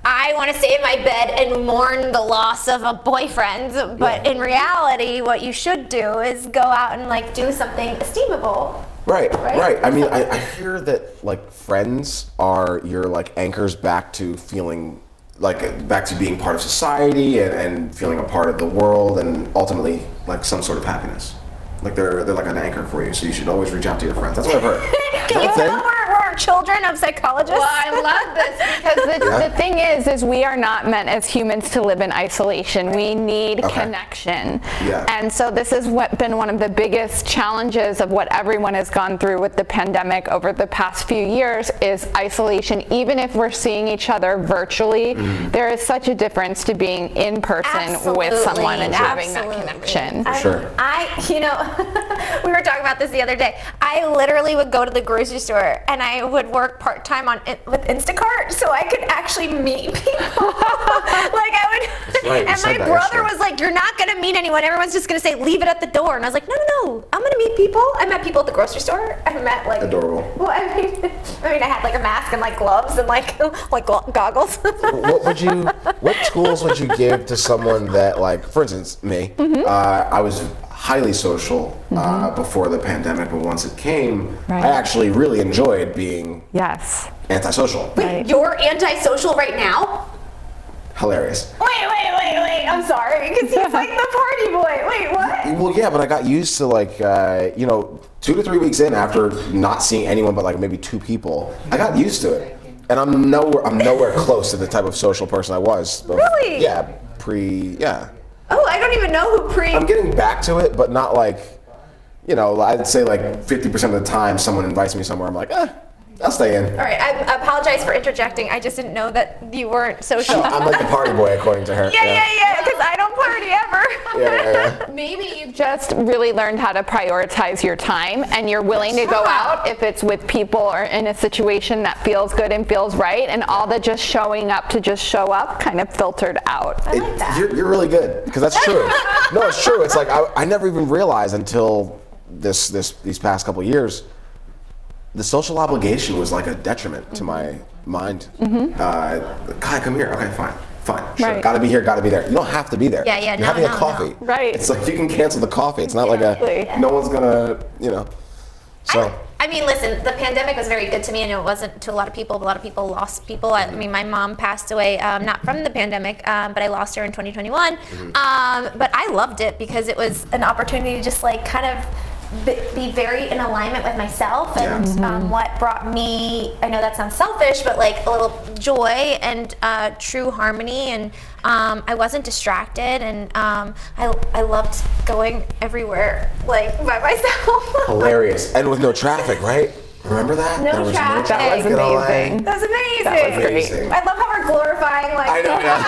I want to stay in my bed and mourn the loss of a boyfriend, but in reality, what you should do is go out and like do something esteemable. Right, Right? right. I mean, I hear that like friends are your like anchors back to feeling like back to being part of society and feeling a part of the world and ultimately like some sort of happiness. Like they're like an anchor for you, so you should always reach out to your friends. That's what I've heard. Is Can you that a tell thing? we're children of psychologists? Well, I love this because the thing is we are not meant as humans to live in isolation. We need Okay. connection. Yeah. And so this has been one of the biggest challenges of what everyone has gone through with the pandemic over the past few years is isolation. Even if we're seeing each other virtually, there is such a difference to being in person with someone and having that Absolutely. connection. Sure. We were talking about this the other day. I literally would go to the grocery store and I would work part-time with Instacart so I could actually meet people. Like I would, right, you and said my that brother yesterday. was like, you're not gonna meet anyone. Everyone's just gonna say, leave it at the door. And I was like, no, I'm gonna meet people. I met people at the grocery store. I met like Adorable. Well, I mean, I had like a mask and like gloves and like goggles. What schools would you give to someone that, like, for instance, me? I was highly social before the pandemic, but once it came, Right. I actually really enjoyed being Yes. antisocial. Right. You're antisocial right now? Hilarious. Wait. I'm sorry, because he's like the party boy. Wait, what? Well, yeah, but I got used to 2 to 3 weeks in after not seeing anyone but like maybe two people. I got used to it. And I'm nowhere close to the type of social person I was. Really? Yeah, Oh, I don't even know who I'm getting back to it, but not like, I'd say like 50% of the time someone invites me somewhere, I'm like, I'll stay in. All right, I apologize for interjecting. I just didn't know that you weren't social. I'm like the party boy, according to her. Yeah, because I don't party ever. Yeah. Maybe you've just really learned how to prioritize your time, and you're willing to go out if it's with people or in a situation that feels good and feels right, and all the just showing up to just show up kind of filtered out. I like that. You're really good, because that's true. No, it's true. It's like I never even realized until these past couple of years, the social obligation was like a detriment to my mind. Kai, come here. Okay, fine. Sure. Right. Gotta be here, gotta be there. You don't have to be there. Yeah, You're no, having a no, coffee. no. Right. It's like you can cancel the coffee. It's not like no one's gonna, so. I mean, listen, the pandemic was very good to me. I know it wasn't to a lot of people. A lot of people lost people. I mean, my mom passed away, not from the pandemic, but I lost her in 2021. But I loved it because it was an opportunity to just like kind of be very in alignment with myself and what brought me, I know that sounds selfish, but like a little joy and true harmony, and I wasn't distracted, and I loved going everywhere like by myself. Hilarious. And with no traffic, right? Remember that? No There was traffic. That was in LA. amazing. That was amazing. That was great. Amazing. I love how we're glorifying like I know, yeah.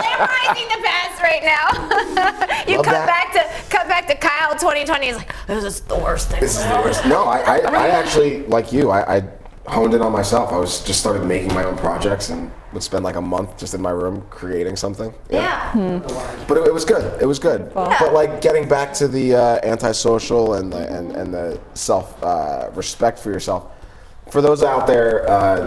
glamorizing the past right now. You Love cut that. back to Kyle 2020. He's like, this is the worst thing. This is the worst. No, I actually, like you, I honed in on myself. I was just started making my own projects and would spend like a month just in my room creating something. Yeah. But it was good. It was good. But like getting back to the antisocial and the self respect for yourself. For those out there,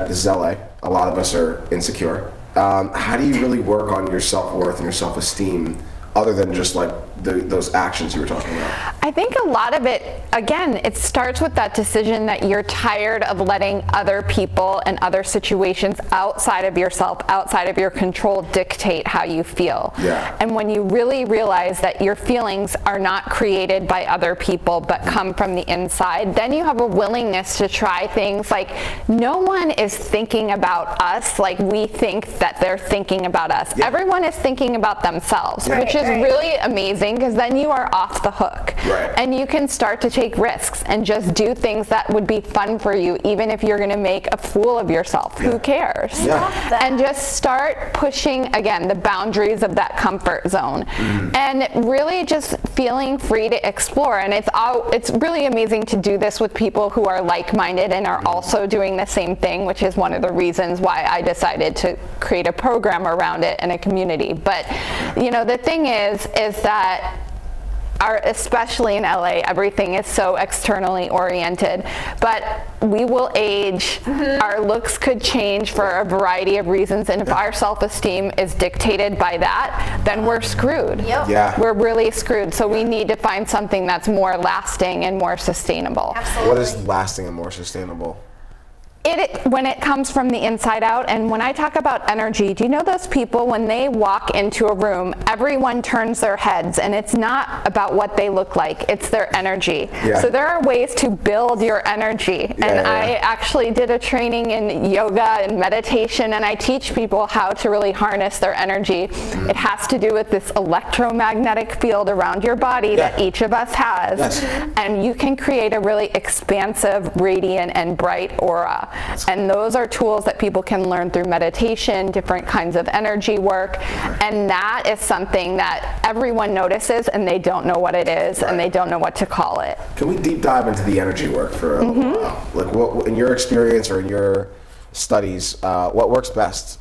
this is LA. A lot of us are insecure. How do you really work on your self-worth and your self-esteem other than just like those actions you were talking about? I think a lot of it, again, it starts with that decision that you're tired of letting other people and other situations outside of yourself, outside of your control, dictate how you feel. Yeah. And when you really realize that your feelings are not created by other people but come from the inside, then you have a willingness to try things like no one is thinking about us like we think that they're thinking about us. Yeah. Everyone is thinking about themselves, which is really amazing because then you are off the hook. Right. And you can start to take risks and just do things that would be fun for you, even if you're going to make a fool of yourself. Who cares? Yeah. And just start pushing, again, the boundaries of that comfort zone. And really just feeling free to explore. And it's really amazing to do this with people who are like-minded and are also doing the same thing, which is one of the reasons why I decided to create a program around it and a community. But, the thing is that especially in LA, everything is so externally oriented, but we will age. Our looks could change for a variety of reasons, and if our self-esteem is dictated by that, then we're screwed. Yep. Yeah. We're really screwed. So we need to find something that's more lasting and more sustainable. Absolutely. What is lasting and more sustainable? When it comes from the inside out, and when I talk about energy, do you know those people when they walk into a room, everyone turns their heads, and it's not about what they look like, it's their energy. Yeah. So there are ways to build your energy. And I actually did a training in yoga and meditation, and I teach people how to really harness their energy. It has to do with this electromagnetic field around your body that each of us has. Yes. And you can create a really expansive, radiant, and bright aura. And those are tools that people can learn through meditation, different kinds of energy work. And that is something that everyone notices and they don't know what it is and they don't know what to call it. Can we deep dive into the energy work for a little while? Like what, in your experience or in your studies, what works best?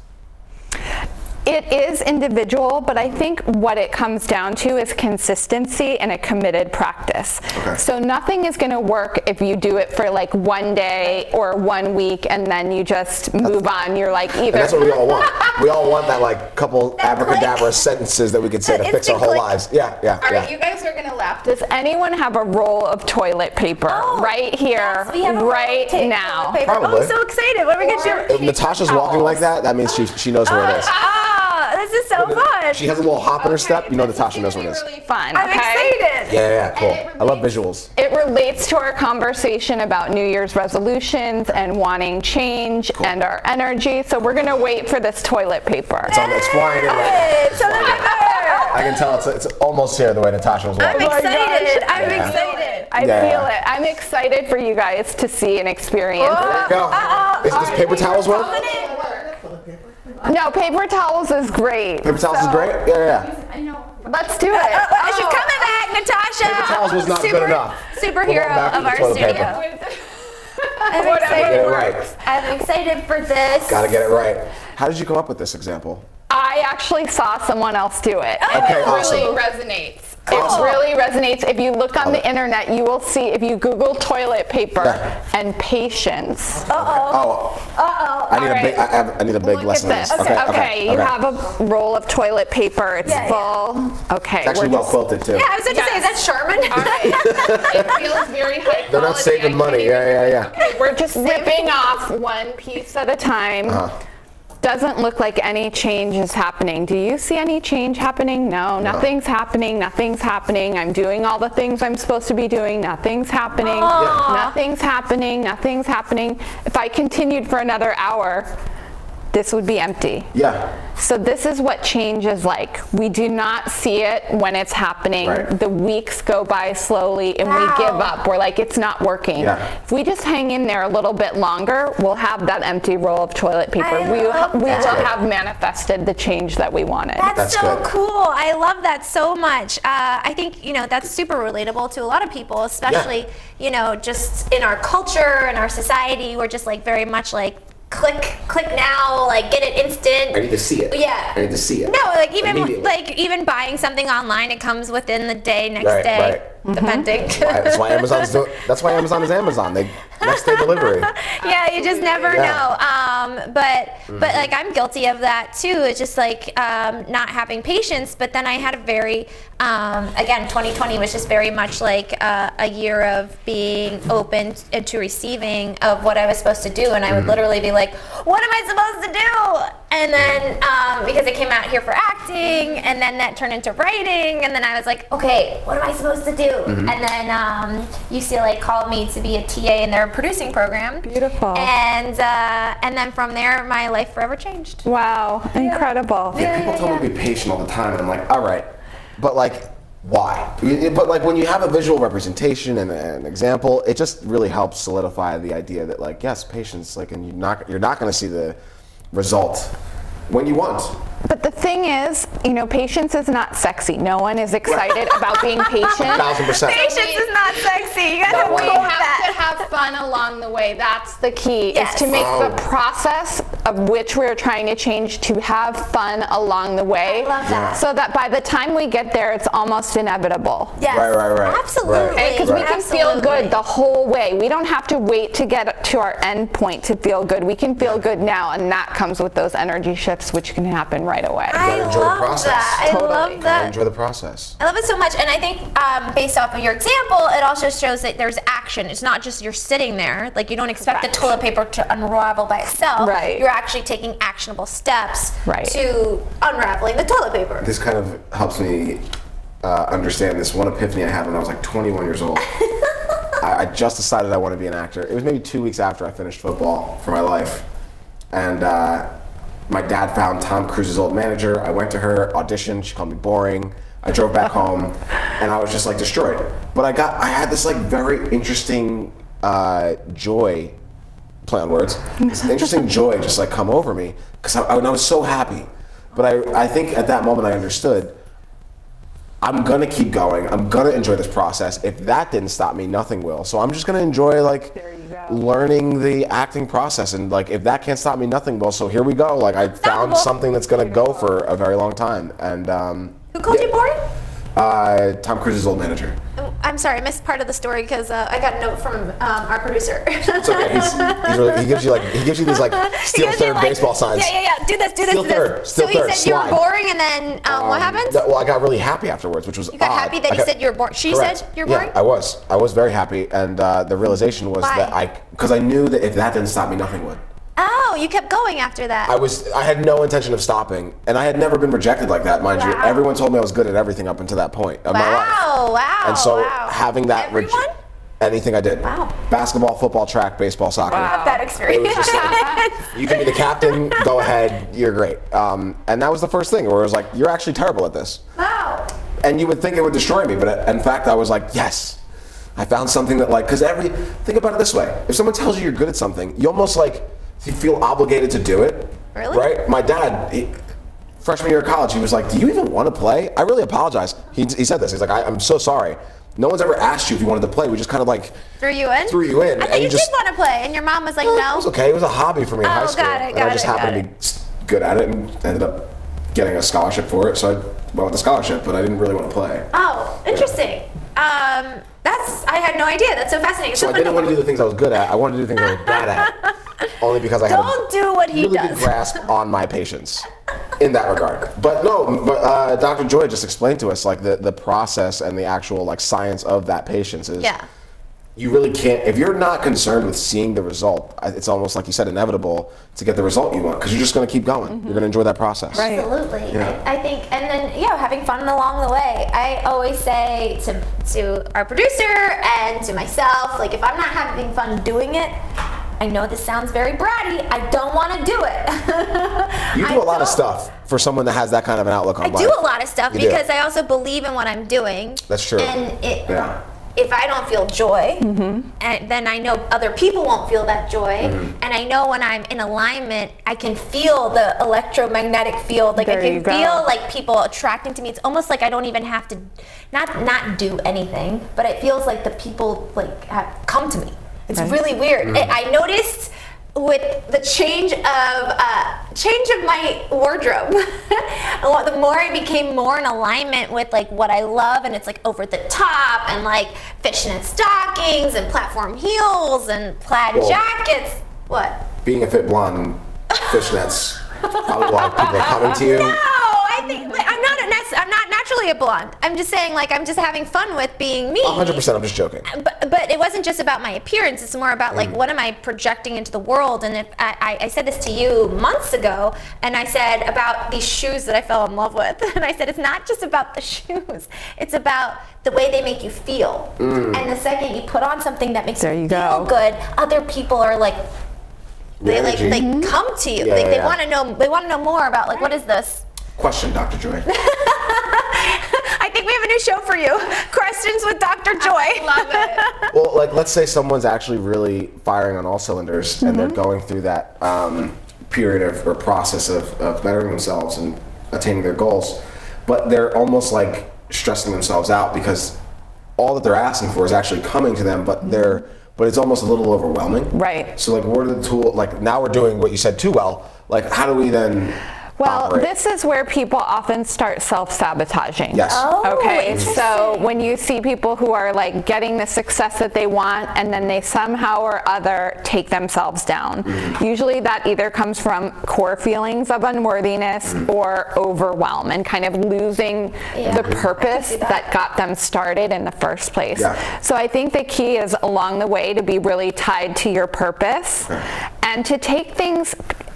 It is individual, but I think what it comes down to is consistency and a committed practice. Okay. So nothing is going to work if you do it for like one day or 1 week and then you just move on. You're like either. And that's what we all want. We all want that like couple abracadabra sentences that we could say to fix our whole click. lives. Yeah. All right, you guys are going to laugh. Does anyone have a roll of toilet paper right here, Yes, we have a right roll of now? paper. Probably. Oh, I'm so excited. What are we going to do? If Natasha's walking like that, that means she knows where it is. This is is so fun. She has a little hop in her step. You know Natasha knows what it is. Really fun. I'm okay? excited. Yeah, cool. I love visuals. It relates to our conversation about New Year's resolutions and wanting change and our energy. So we're gonna wait for this toilet paper. It's flying in right now. It's so I can tell it's almost here the way Natasha was I'm walking. excited. I'm Yeah. excited. I Yeah. feel it. I'm excited for you guys to see and experience it. Go. Does paper towels work? No, paper towels is great. Paper towels is great? Yeah. Let's do it. She's coming back, Natasha. Paper towels was not good enough. We're going Superhero back to of the our toilet studio. paper. I'm Get excited. it right. I'm excited for this. Gotta get it right. How did you come up with this example? I actually saw someone else do it. And Okay, it awesome. really resonates. Awesome. It really resonates. If you look on the internet, you will see, if you Google toilet paper Yeah. and patience. Oh. I need a big. I need a big Look lesson at on this. this. Okay, you have a roll of toilet paper. It's Yeah, full. Okay. It's actually we're well just- quilted too. Yeah, I was going to say, is that Charmin? It feels very high They're not saving money. Yeah. We're just ripping off one piece at a time. Doesn't look like any change is happening. Do you see any change happening? No, nothing's happening. Nothing's happening. I'm doing all the things I'm supposed to be doing. Nothing's happening. Nothing's happening. Nothing's happening. If I continued for another hour, this would be empty. Yeah. So this is what change is like. We do not see it when it's happening. Right. The weeks go by slowly and we give up. We're like, it's not working. Yeah. If we just hang in there a little bit longer, we'll have that empty roll of toilet paper. I We love will that. have manifested the change that we wanted. That's That's so good. cool. I love that so much. I think, that's super relatable to a lot of people, especially, just in our culture and our society. We're just like very much like, click now, like get it instant. I need to see it. Yeah. I need to see it. No, like even Immediately. even buying something online, it comes within the day, next Right, day, right. depending. That's why That's why Amazon is Amazon. They next day delivery. Yeah, you just never Yeah. know. But like I'm guilty of that too. It's just like not having patience. But then I had a very again 2020 was just very much like a year of being open to receiving of what I was supposed to do, and I would literally be like, what am I supposed to do? And then because I came out here for acting, and then that turned into writing, and then I was like, okay, what am I supposed to do? And then UCLA called me to be a TA in their producing program. Beautiful. And then from there, my life forever changed. Wow, incredible. Yeah, people tell me to be patient all the time, and I'm like, all right, but like, why? But like when you have a visual representation and an example, it just really helps solidify the idea that like, yes, patience, like, and you're not going to see the result when you want. But the thing is, patience is not sexy. No one is excited about being patient. 1000%. Patience is not sexy. You gotta We quote have to that. have fun along the way. That's the key, Yes. is to make the process of which we're trying to change to have fun along the way. I love that. So that by the time we get there, it's almost inevitable. Yes. Right. Absolutely. Because we can feel Absolutely. good the whole way. We don't have to wait to get to our end point to feel good. We can feel good now, and that comes with those energy shifts, which can happen right away. I Enjoy the love process. that. I Totally. love that. Enjoy the process. I love it so much, and I think based off of your example, it also shows that there's action. It's not just you're sitting there, like you don't expect the toilet paper to unravel by itself. Right. You're actually taking actionable steps Right. to unraveling the toilet paper. This kind of helps me understand this one epiphany I had when I was like 21 years old. I just decided I want to be an actor. It was maybe 2 weeks after I finished football for my life. And my dad found Tom Cruise's old manager. I went to her, auditioned, she called me boring. I drove back home, and I was just like destroyed. But I had this like very interesting joy, play on words, this interesting joy just like come over me, because I was so happy. But I think at that moment I understood, I'm gonna keep going. I'm gonna enjoy this process. If that didn't stop me, nothing will. So I'm just gonna enjoy like learning the acting process, and like if that can't stop me, nothing will. So here we go. Like I found Unstoppable. something that's gonna go for a very long time. And Who called you boring? Tom Cruise's old manager. Oh, I'm sorry, I missed part of the story because I got a note from our producer. It's okay. He's really, he gives you these like steel Gives you, third like- baseball signs. Yeah. Do this. Steel do this. third, steel so he third, said you were slide. boring, and then what happened? Well, I got really happy afterwards, which was You got odd. happy that he said you were boring. She Correct. said you're boring? Yeah, I was very happy, and the realization was Why? that because I knew that if that didn't stop me, nothing would. Oh, you kept going after that. I had no intention of stopping, and I had never been rejected like that, mind you. Wow. Everyone told me I was good at everything up until that point of my life. Wow, And so wow. having that Everyone? anything I did. Wow. Basketball, football, track, baseball, soccer. Have that It experience. was just like, you can be the captain, go ahead, you're great. And that was the first thing where it was like, you're actually terrible at this. Wow. And you would think it would destroy me, but in fact I was like, yes. I found something that like, because think about it this way. If someone tells you you're good at something, you almost like, you feel obligated to do it. Really? Right? My dad, freshman year of college, he was like, do you even want to play? I really apologize. He said this, he's like, I'm so sorry. No one's ever asked you if you wanted to play. We just kind of like Threw you in? Threw you in, I and thought you you just- did want to play, and your mom was like, It no. was okay. It was a hobby for me in high Oh, school. got it, and I got just it, happened got to be good at it and ended up getting a scholarship for it. So I went with the scholarship, but I didn't really want to play. Oh, interesting. I had no idea. That's so fascinating. So I didn't want to do the things I was good at. I wanted to do the things I was bad at. Only because I had Don't do what a he really does. good grasp on my patients in that regard. But Dr. Joy just explained to us like the process and the actual like science of that patience is. Yeah. You really can't, if you're not concerned with seeing the result, it's almost like you said, inevitable to get the result you want because you're just going to keep going. You're going to enjoy that process. Right. Absolutely. Yeah. I think, and then, having fun along the way. I always say to our producer and to myself, like, if I'm not having fun doing it, I know this sounds very bratty, I don't want to do it. You do a lot of stuff for someone that has that kind of an outlook on I life. do a lot of stuff You do. because I also believe in what I'm doing. That's true. And Yeah. if I don't feel joy, and then I know other people won't feel that joy. And I know when I'm in alignment, I can feel the electromagnetic field. Like There I you can go. feel like people attracting to me. It's almost like I don't even have to not do anything, but it feels like the people like have come to me. It's really weird. I noticed with the change of my wardrobe, the more I became more in alignment with like what I love, and it's like over the top and like fishnet stockings and platform heels and plaid Well- jackets. What? Being a fit blonde and fishnets, probably a lot of people are coming to you. No, I think I'm not naturally a blonde. I'm just saying like I'm just having fun with being me. 100%, I'm just joking. But it wasn't just about my appearance. It's more about like what am I projecting into the world. And if I said this to you months ago, and I said about these shoes that I fell in love with, and I said it's not just about the shoes. It's about the way they make you feel. And the second you put on something that makes There you you feel go. good, other people are like they energy. come to you. Yeah, like yeah, they yeah. want to know. They want to know more about like what is this. Question, Dr. Joy. I think we have a new show for you. Questions with Dr. Joy. Love it. Well, like, let's say someone's actually really firing on all cylinders and they're going through that period or process of bettering themselves and attaining their goals, but they're almost like stressing themselves out because all that they're asking for is actually coming to them, but it's almost a little overwhelming. Right. So, like, what are the tools? Like, now we're doing what you said too well. Like, how do we then Well, operate? this is where people often start self-sabotaging. Yes. Oh, Okay, interesting. so when you see people who are like getting the success that they want and then they somehow or other take themselves down, usually that either comes from core feelings of unworthiness or overwhelm and kind of losing Yeah, the I can purpose see that. that got them started in the first place. Yeah. So I think the key is along the way to be really tied to your purpose and to take things,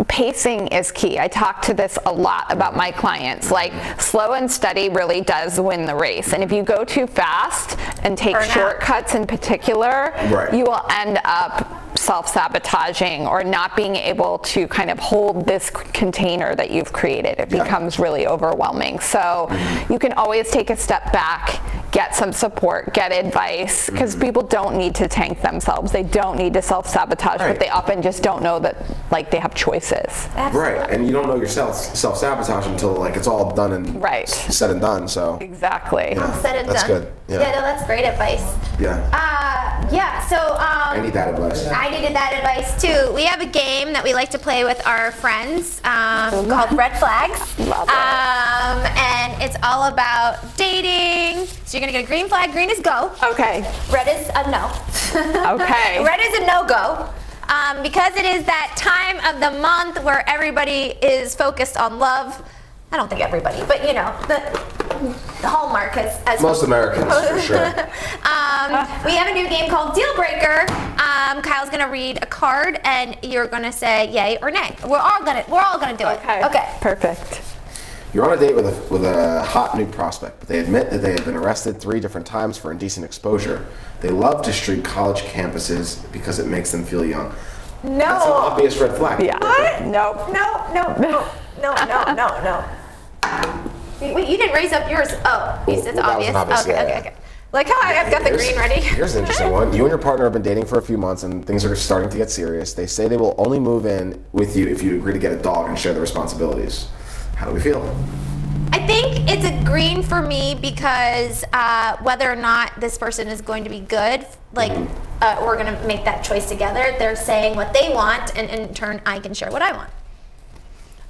pacing is key. I talk to this a lot about my clients. Like slow and steady really does win the race. And if you go too fast and take Burn out. shortcuts in particular, Right. you will end up self-sabotaging or not being able to kind of hold this container that you've created. It becomes really overwhelming. So you can always take a step back, get some support, get advice, because people don't need to tank themselves. They don't need to self-sabotage, Right. but they often just don't know that like they have choices. Right, and you don't know yourself self-sabotage until like it's all done and Right. said and done. So Exactly. Said and That's done. good. Yeah. No, that's great advice. yeah, So I need that advice. I needed that advice too. We have a game that we like to play with our friends called Red Flags. Love it. And it's all about dating. So you're gonna get a green flag. Green is go. Okay. Red is a no. Okay. Red is a no-go. Because it is that time of the month where everybody is focused on love. I don't think everybody, but you know, the hallmark has Most Americans, for sure. We have a new game called Deal Breaker. Kyle's gonna read a card, and you're gonna say yay or nay. We're all gonna do it. Okay. Perfect. You're on a date with a hot new prospect, but they admit that they have been arrested 3 different times for indecent exposure. They love to streak college campuses because it makes them feel young. No. That's an obvious red flag. Yeah. What? Nope. No. Wait, you didn't raise up yours. Oh, it's Well, that was obvious. an obvious, Okay, yeah. okay. Like how I've got the green ready. Here's an interesting one. You and your partner have been dating for a few months and things are starting to get serious. They say they will only move in with you if you agree to get a dog and share the responsibilities. How do we feel? I think it's a green for me because whether or not this person is going to be good, like we're going to make that choice together. They're saying what they want, and in turn, I can share what I want.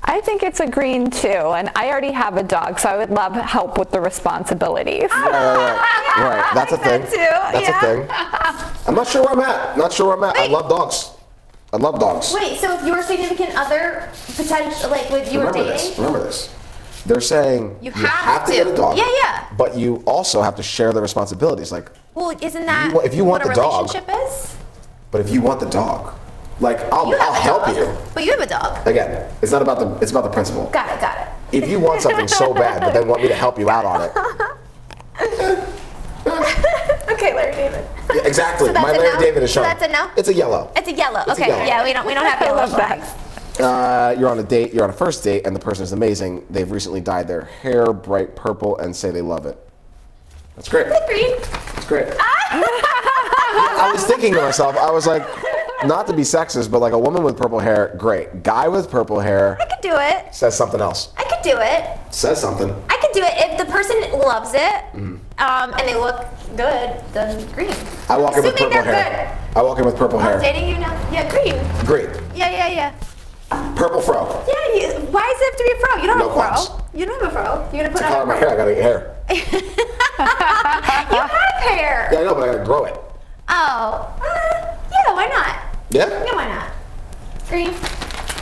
I think it's a green too, and I already have a dog, so I would love help with the responsibilities. Right. That's a thing. that too, That's a thing. I'm not sure where I'm at. I Wait. love dogs. I love dogs. Wait, so if your significant other potential, like with you were dating, Remember this. They're saying You have to to. get a dog. Yeah. But you also have to share the responsibilities. Like, well, isn't that if you want what a the dog- relationship is? but if you want the dog, like I'll You have a help dog, you. but you have a dog. Again, it's not about it's about the principle. Got it. If you want something so bad, but then want me to help you out on it. Okay, Larry David. Yeah, exactly. So that's My a Larry no? David is So showing. that's a no? It's a yellow. It's a yellow. It's a Okay, yellow. yeah, we don't have yellow love that. flags. You're on a date. You're on a first date, and the person is amazing. They've recently dyed their hair bright purple and say they love it. That's great. Green. That's great. I was thinking to myself, I was like, not to be sexist, but like a woman with purple hair, great. Guy with purple hair I could do it. says something else. I could do it. Says something. I could do it if the person loves it, Mm-hmm. and they look good. Then green. I walk in with Assuming purple they're hair. I walk in with purple good. I'm hair. dating you now. Yeah, green. Great. Yeah. Purple fro. Yeah. Why does it have to be a fro? You don't No have a qualms. fro. You don't have a fro. You're gonna put Color on my a hair. I fro. gotta get hair. You have hair. Yeah, I know, but I gotta grow it. Oh. Yeah. Why not? Yeah? Yeah. Why not? Green.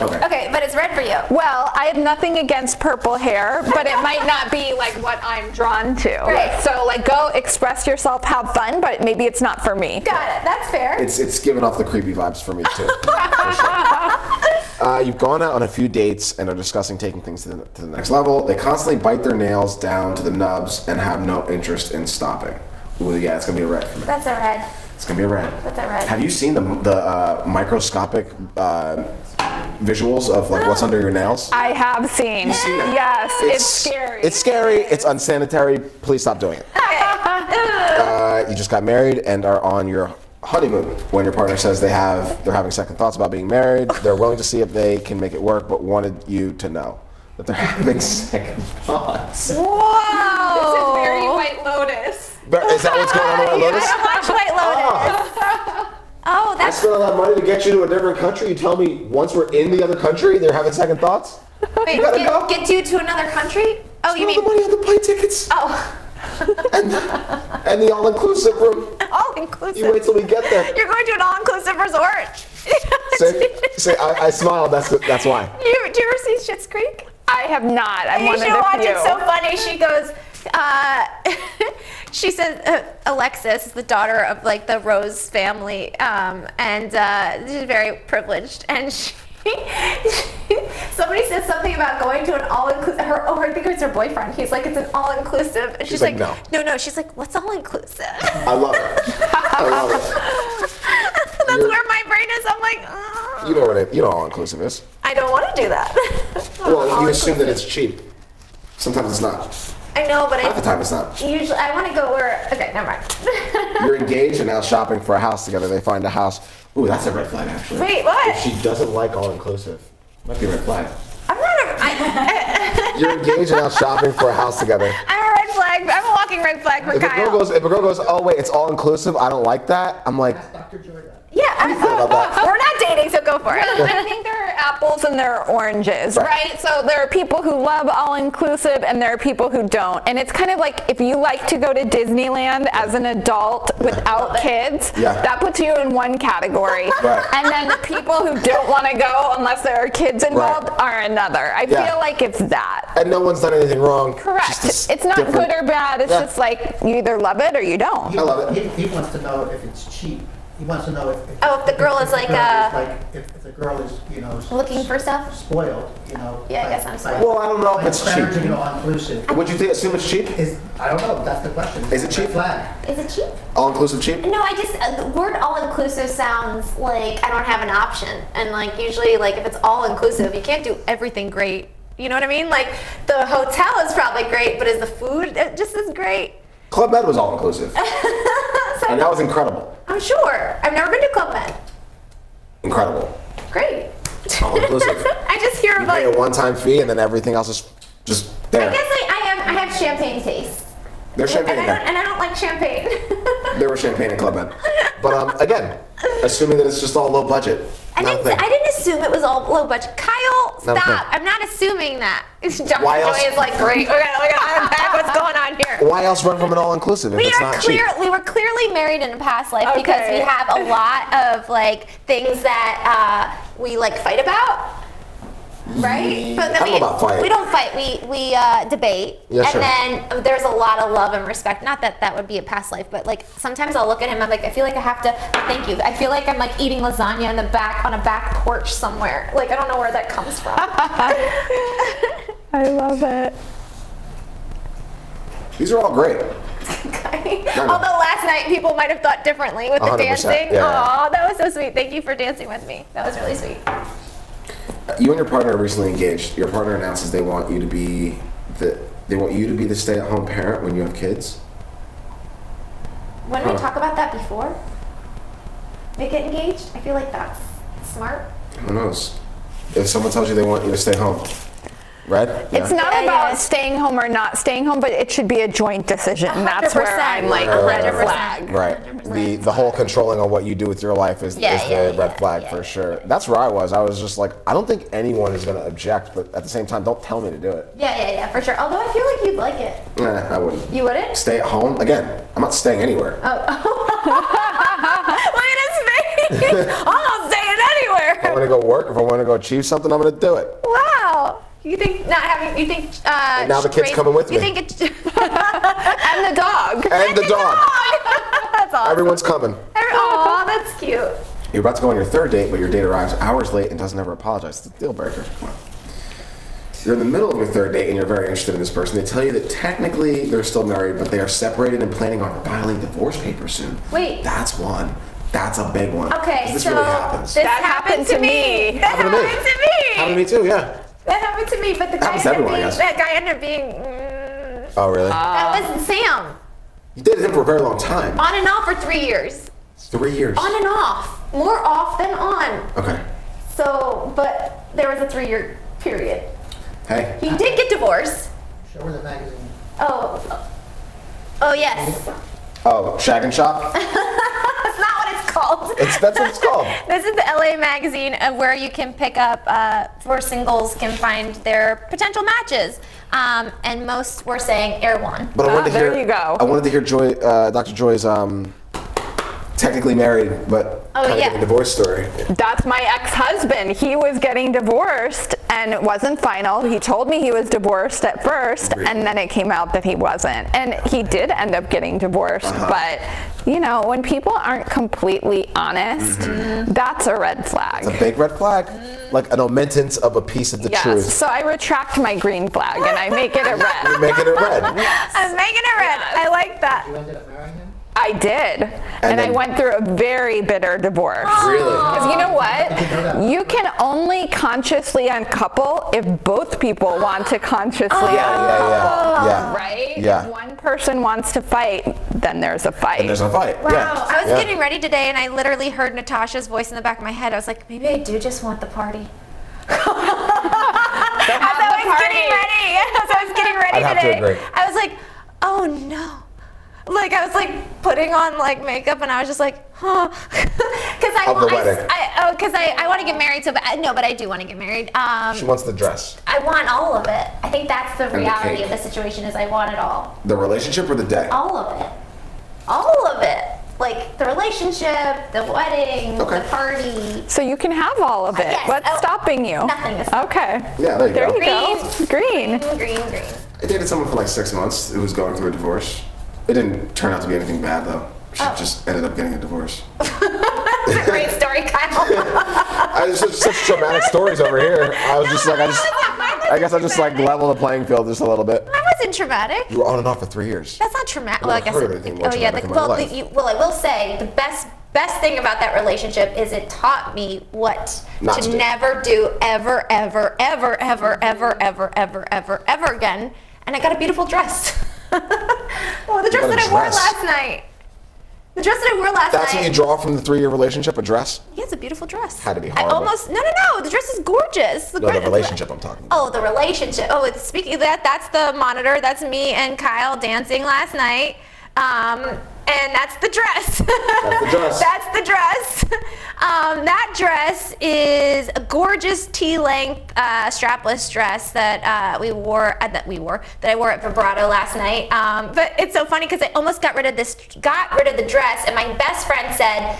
Okay. Okay, but it's red for you. Well, I have nothing against purple hair, but it might not be like what I'm drawn to. Right. So like go express yourself, have fun, but maybe it's not for me. Got it. That's fair. It's giving off the creepy vibes for me too. For sure. You've gone out on a few dates and are discussing taking things to the next level. They constantly bite their nails down to the nubs and have no interest in stopping. Ooh, yeah, it's gonna be a red for me. That's a red. It's gonna be a red. That's a red. Have you seen the microscopic visuals of like what's under your nails? I have seen. seen it? Yes, it's scary. It's scary. It's unsanitary. Please stop doing it. You just got married and are on your honeymoon. When your partner says they're having second thoughts about being married, they're willing to see if they can make it work, but wanted you to know that they're having second thoughts. Whoa. Very White Lotus. But is that what's going on with Lotus? Watch White Lotus. Oh, I that's spent a lot of money to get you to a different country. You tell me once we're in the other country, they're having second thoughts? wait, You gotta go. get you to another country? Oh, you Spend all mean the money on the plane tickets oh, and the all-inclusive room. all You inclusive. wait till we get there. You're going to an all-inclusive resort. Say, I smiled. That's why. Do you ever see Schitt's Creek? I have not. I'm You one of should the watch few. it. So funny. She goes. She says Alexis is the daughter of like the Rose family, and she's very privileged. And somebody says something about going to an all-inclusive. I think it's her boyfriend. He's like, it's an all-inclusive, and she's like, like, no. She's like, what's all-inclusive? I love it. I love it. That's You're- where my brain is. I'm like, You know what all-inclusive is. I don't want to do that. Well, you assume that it's cheap. Sometimes it's not. I know, but Half the time it's not. usually I want to go where. Okay, never mind. You're engaged and now shopping for a house together. They find a house. Ooh, that's a red flag, actually. Wait, what? If she doesn't like all-inclusive, might be a red flag. I'm not. You're engaged and now shopping for a house together. I'm a red flag. I'm a walking red flag for If a Kyle. girl goes, oh wait, it's all-inclusive. I don't like that. I'm like, Yeah, about that? we're not dating, so go for it. I think they're apples and there are oranges, right? So there are people who love all-inclusive and there are people who don't. And it's kind of like if you like to go to Disneyland as an adult without kids, that puts you in one category. Right. And then the people who don't want to go unless there are kids involved are another. I feel like it's that. And no one's done anything wrong. Correct. Just It's not different- good or bad. It's just like you either love it or you don't. I love it. He wants to know if it's cheap. He wants to know if Oh, if the girl is like if the girl is, you know, Looking for stuff? spoiled, you know. Yeah, I guess I'm spoiled. Well, I don't know if it's cheap. Encouraging all-inclusive. Would you assume it's cheap? I don't know, that's the question. Is it cheap? Red flag. Is it cheap? All-inclusive cheap? No, I just the word all-inclusive sounds like I don't have an option, and like usually like if it's all-inclusive, you can't do everything great. You know what I mean? Like the hotel is probably great, but is the food just as great? Club Med was all-inclusive. And that was incredible. I'm sure. I've never been to Club Med. Incredible. Great. All-inclusive. I just hear You about. pay a one-time fee and then everything else is just there. I guess I have champagne taste. There's champagne in there. And I don't like champagne. There was champagne in Club Med. But again, assuming that it's just all low budget. I not a thing. didn't assume it was all low budget. Kyle, Not a thing. stop. I'm not assuming that. Dr. Why else- Joy is like, great. We're gonna unpack what's going on here. Why else run from an all-inclusive if it's not cheap? We were clearly married in a past life because we Okay. have a lot of like things that we like fight about. Right? But I don't know about fight. We don't fight. We debate. Yeah, and sure. then there's a lot of love and respect. Not that that would be a past life, but like sometimes I'll look at him. I'm like, I feel like I have to. Thank you. I feel like I'm like eating lasagna in the back on a back porch somewhere. Like I don't know where that comes from. I love it. These are all great. Okay. Although last night people might have thought differently with the 100%, dancing. yeah. Aw, that was so sweet. Thank you for dancing with me. That was really sweet. You and your partner are recently engaged. Your partner announces they want you to be the stay-at-home parent when you have kids. When we talk about that before they get engaged, I feel like that's smart. Who knows? If someone tells you they want you to stay home, Red? It's not Yeah, about yeah. staying home or not staying home, but it should be a joint decision. And that's where 100%. I'm like, Right, red right, flag. Right. The whole controlling on what you do with your life is the red flag for sure. That's where I was. I was just like, I don't think anyone is going to object, but at the same time, don't tell me to do it. Yeah, for sure. Although I feel like you'd like it. Nah, I wouldn't. You wouldn't? Stay at home? Again, I'm not staying anywhere. Look at his face. I'm not staying anywhere. If I want to go work, if I want to go achieve something, I'm going to do it. Wow. You think not having? You think? And now the kid's coming with You me. think it's? And the dog. And the dog. That's awesome. Everyone's coming. Aw, that's cute. You're about to go on your third date, but your date arrives hours late and doesn't ever apologize. It's a deal breaker. Come on. You're in the middle of your third date and you're very interested in this person. They tell you that technically they're still married, but they are separated and planning on filing divorce papers soon. Wait. That's one. That's a big one. Okay, 'Cause this so really happens. this That happened to me. That Happened to me. happened to me. Happened to me too, yeah. That happened to me, but the guy Happens to ended up everyone, I being, guess. that guy ended up being. Oh, really? That was Sam. You dated him for a very long time. On and off for 3 years. 3 years. On and off. More off than on. Okay. So, but there was a 3-year period. Hey. He did get divorced. Show her the magazine. Oh yes. Oh, Shag and Shop? That's not what it's called. That's what it's called. This is the LA magazine where you can pick up, where singles can find their potential matches. And most were saying Erewhon. But I wanted to there hear. you go. I wanted to hear Joy, Dr. Joy's technically married, but kind of yeah. getting divorce story. That's my ex-husband. He was getting divorced and it wasn't final. He told me he was divorced at first and then it came out that he wasn't. And he did end up getting divorced, but you know, when people aren't completely honest, that's a red flag. It's a big red flag, like an omentance of a piece of the Yes. truth. So I retract my green flag and I make it a red. You're making it red. I'm making it red. I like that. You ended up marrying him? I did. And I then- went through a very bitter divorce. Really? Because you know what? You can only consciously uncouple if both people want to consciously uncouple. Yeah. Right? Yeah. If one person wants to fight, then there's a fight. And there's a fight. Wow. Yeah. I was Yeah. getting ready today and I literally heard Natasha's voice in the back of my head. I was like, maybe I do just want the party. As I was getting ready I'd have to today, agree. I was like, oh no. Like I was like putting on like makeup, and I was just like, huh, because Of the wedding. I want to get married so bad. No, but I do want to get married. She wants the dress. I want all of it. I think that's the the reality cake. of the situation. Is I want it all, The relationship or the day? all of it, all of it. Like the relationship, the wedding, Okay. the party. So you can have all of it. Yes. What's Oh, stopping you? nothing is Okay. Yeah, there you There go. you go. Green. Green. I dated someone for like 6 months who was going through a divorce. It didn't turn out to be anything bad though. She just ended up getting a divorce. That's a great story, Kyle. I just such traumatic stories over here. I was just like, I guess I just like level the playing field just a little bit. That wasn't traumatic. You were on and off for 3 years. That's not traumatic. I've Well, I never guess. heard of anything more Oh yeah. traumatic in my life. Well, I will say the best thing about that relationship is it taught me what Not to do. never do ever again. And I got a beautiful dress. Oh, the dress got a that I wore dress? last night. The dress that I wore last That's night. what you draw from the 3-year relationship, a dress? Yeah, it's a beautiful dress. Had to be I horrible. almost no. The dress is gorgeous. No, the relationship I'm talking about. Oh, the relationship. Oh, it's speaking of that, that's the monitor. That's me and Kyle dancing last night. And that's the dress. That's the dress. That's the dress. That dress is a gorgeous T-length strapless dress that I wore at Vibrato last night. But it's so funny because I almost got rid of the dress, and my best friend said,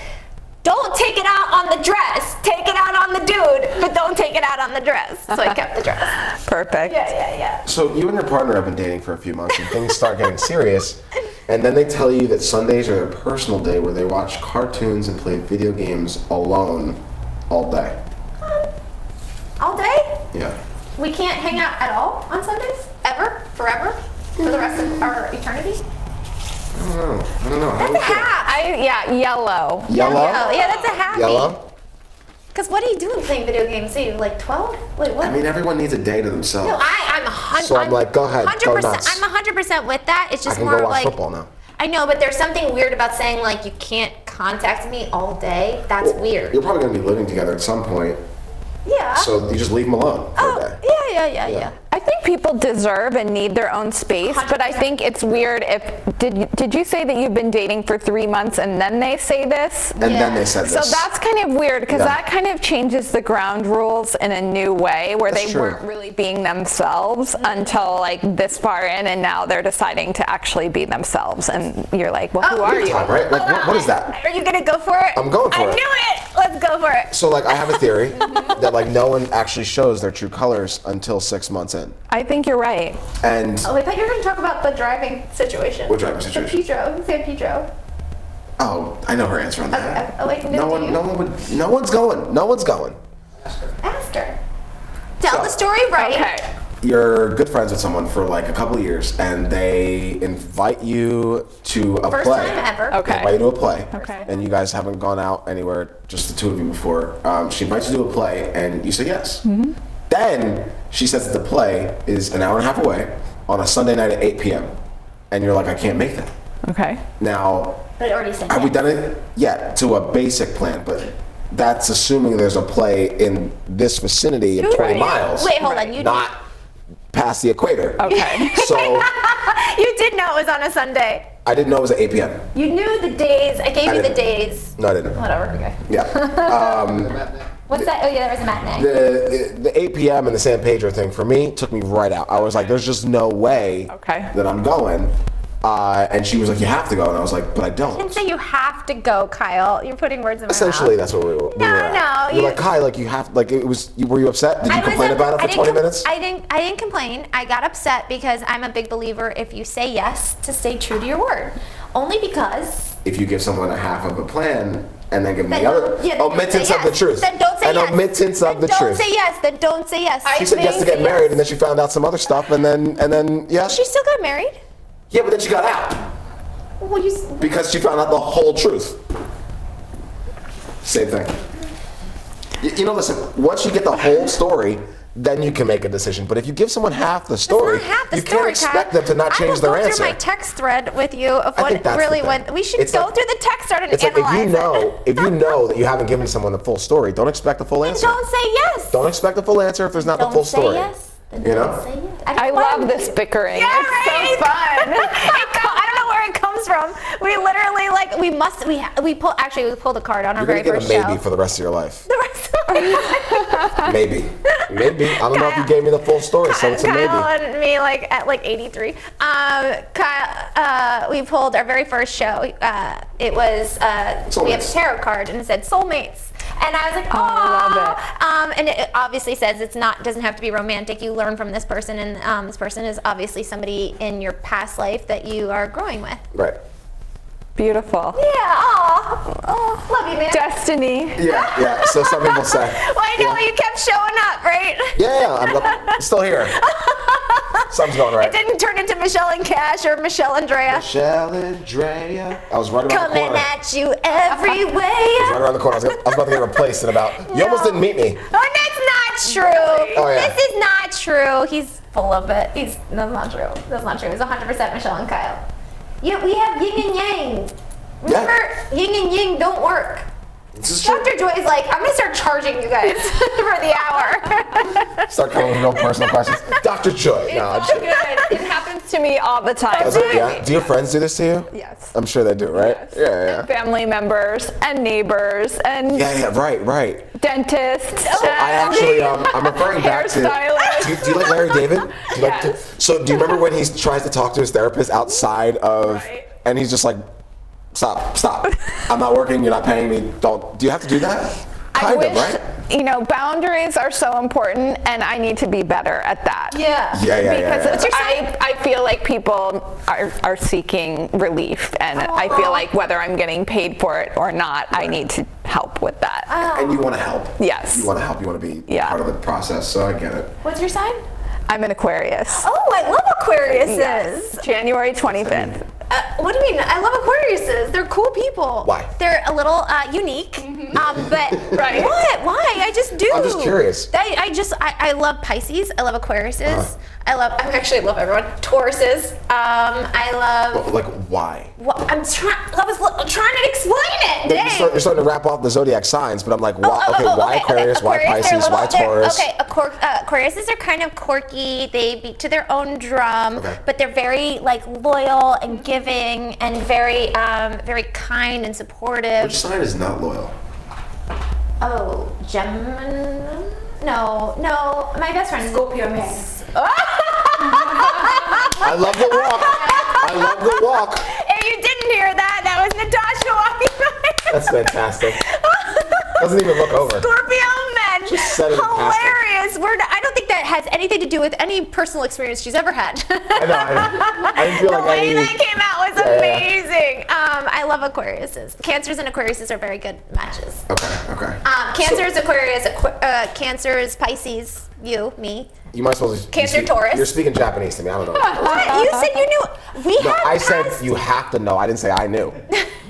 "Don't take it out on the dress. Take it out on the dude, but don't take it out on the dress." So I kept the dress. Perfect. Yeah. So you and your partner have been dating for a few months and things start getting serious. And then they tell you that Sundays are their personal day where they watch cartoons and play video games alone all day. All day? Yeah. We can't hang out at all on Sundays? Ever? Forever? For the rest of our eternity? I don't know. How That's do a you feel? half. Yellow. Yellow? Yeah, that's a happy. Yellow? Because what are you doing playing video games? Are you like 12? Wait, what? I mean, everyone needs a day to themselves. no, I'm 100. So I'm like, go ahead, go 100%. nuts. I'm 100% with that. It's I just can more go of watch like. football now. I know, but there's something weird about saying like you can't contact me all day. That's weird. You're probably going to be living together at some point, Yeah. so you just leave them alone for a day. Yeah. I think people deserve and need their own space, but I 100%. think it's weird if did you say that you've been dating for 3 months and then they say this? And then they said So this. that's kind of weird because Yeah. that kind of changes the ground rules in a new way where That's they true. weren't really being themselves until like this far in, and now they're deciding to actually be themselves, and you're like, well, who are you? Time, right? Like, what is that? Are you gonna go for it? I'm going for I it. knew it. Let's go for it. So, like, I have a theory that, like, no one actually shows their true colors until 6 months in. I think you're right. And, Oh, I thought you were gonna talk about the driving situation. What driving situation? San Pedro. oh, I know her answer on that. Oh, wait, No one's going. Ask her. Tell So- the story right. Okay. You're good friends with someone for, like, a couple of years, and they invite you to a First play. time ever. Okay. They invite you to a play. Okay. And you guys haven't gone out anywhere, just the two of you before. She invites you to a play, and you say yes. Mm-hmm. Then she says that the play is an hour and a half away on a Sunday night at 8 p.m. And you're like, I can't make that. Okay. Now, But I already said have we yes. done it yet to a basic plan? But that's assuming there's a play in this vicinity of Who 20 knew? miles. Wait, hold on. You Not past the equator. Okay. So you did know it was on a Sunday. I didn't know it was at 8 p.m. You knew the days. I gave I you the didn't. days. No, I didn't. Whatever. Okay. Yeah. What's that? Oh yeah, there was a matinee. The 8 p.m. and the San Pedro thing for me took me right out. I was like, there's just no way Okay. that I'm going. And she was like, you have to go. And I was like, but I I didn't don't. say you have to go, Kyle. You're putting words in my Essentially, mouth. that's what we were. No, at. no, You're you- like, Kai, like you have, like it was. Were you upset? Did you complain about it for 20 minutes? I didn't complain. I got upset because I'm a big believer if you say yes to stay true to your word. Only because If you give someone a half of a plan and then give them then the other, yeah, then don't omittance say of the yes. truth. Then don't say An yes. omittance of the Then truth. Don't say yes. Then don't say yes. She said yes to get married, and then she found out some other stuff, and then yeah. She still got married. Yeah, but then she got out Well, you. because she found out the whole truth. Same thing. You know, listen. Once you get the whole story, then you can make a decision. But if you give someone half the story, It's not half the you story, can't expect Kyle. them to not change their I will go answer. through my text thread with you of I what think that's the really thing. went. We should It's go like- through the text thread and It's like analyze if you know that you haven't given someone the full story, don't expect the full it. answer. Don't say yes. Don't expect the full answer if there's not Don't the full say story. yes. Then You know? don't say yes. I love this bickering. Yeah, it's right? so fun. I don't know where it comes from. we pulled a card on our You're gonna very get first a maybe show. for the rest of your life. The rest of my life. Maybe. I don't know if you gave me the full story, so it's a maybe. Kyle and me at 83. Kyle, we pulled our very first show. It was we have a tarot card and it said soulmates. And I was like, oh, I love it. And it obviously says doesn't have to be romantic. You learn from this person, and this person is obviously somebody in your past life that you are growing with. Right. Beautiful. Yeah, oh, love you, man. Destiny. Yeah. So some people say. Well, I know you kept showing up, right? Yeah, I'm still here. Something's going right. It didn't turn into Michelle and Cash or Michelle Andrea. Michelle Andrea. I was right around the Coming corner. at you every way. Right around the corner. I was about to get replaced in about. You almost didn't meet me. Oh, that's not true. Oh, yeah. This is not true. He's full of it. That's not true. That's not true. It's 100% Michelle and Kyle. Yeah, we have yin and yang. Remember, yin and yang don't work. This is true. Dr. Joy's like, I'm gonna start charging you guys for the hour. Start coming with real personal questions. Dr. Joy. No, I'm just- It happens to me all the time. yeah. Do your friends do this to you? Yes. I'm sure they do, right? Yes. Family members and neighbors and Yeah, right. dentists. So I actually, I'm referring back to. Hairstylist. Do you like Larry David? Do you like Yes. so do you remember when he tries to talk to his therapist outside of, Right. and he's just like, stop. I'm not working. You're not paying me. Don't. Do you have to do that? I Kind of, wish, right? boundaries are so important, and I need to be better at that. Yeah. Yeah. Because I feel like people are seeking relief, and I feel like whether I'm getting paid for it or not, I need to help with that. And you want to help. Yes. You want to help. You want to be Yeah. part of the process. So I get it. What's your sign? I'm an Aquarius. Oh, I love Aquariuses. January 25th. What do you mean? I love Aquariuses. They're cool people. Why? They're a little unique. But Right. what? Why? I just do. I'm just curious. I love Pisces. I love Aquariuses. I love everyone. Tauruses. I love. Like why? I'm trying to explain it. Dang. You're starting to wrap off the zodiac signs, but I'm like, why? Why Aquarius? Why Aquarius, Pisces? Why Taurus? Aquariuses are kind of quirky. They beat to their own drum, Okay. but they're very loyal and giving and very very kind and supportive. Which sign is not loyal? Oh, Gemini? No, my best friend is Scorpio. I love the walk. If you didn't hear that, that was Natasha walking by. That's fantastic. Doesn't even look over. Scorpio men. Just said it in passing. Hilarious. I don't think that has anything to do with any personal experience she's ever had. I know. I didn't feel The like way any. that came out was Yeah. amazing. I love Aquariuses. Cancers and Aquariuses are very good matches. Okay. Cancer is Aquarius. Cancer is Pisces. You, me. You might as well. Cancer, Taurus. You're speaking Japanese to me. I don't know. What? You said you knew. We No, have. I said asked- you have to know. I didn't say I knew.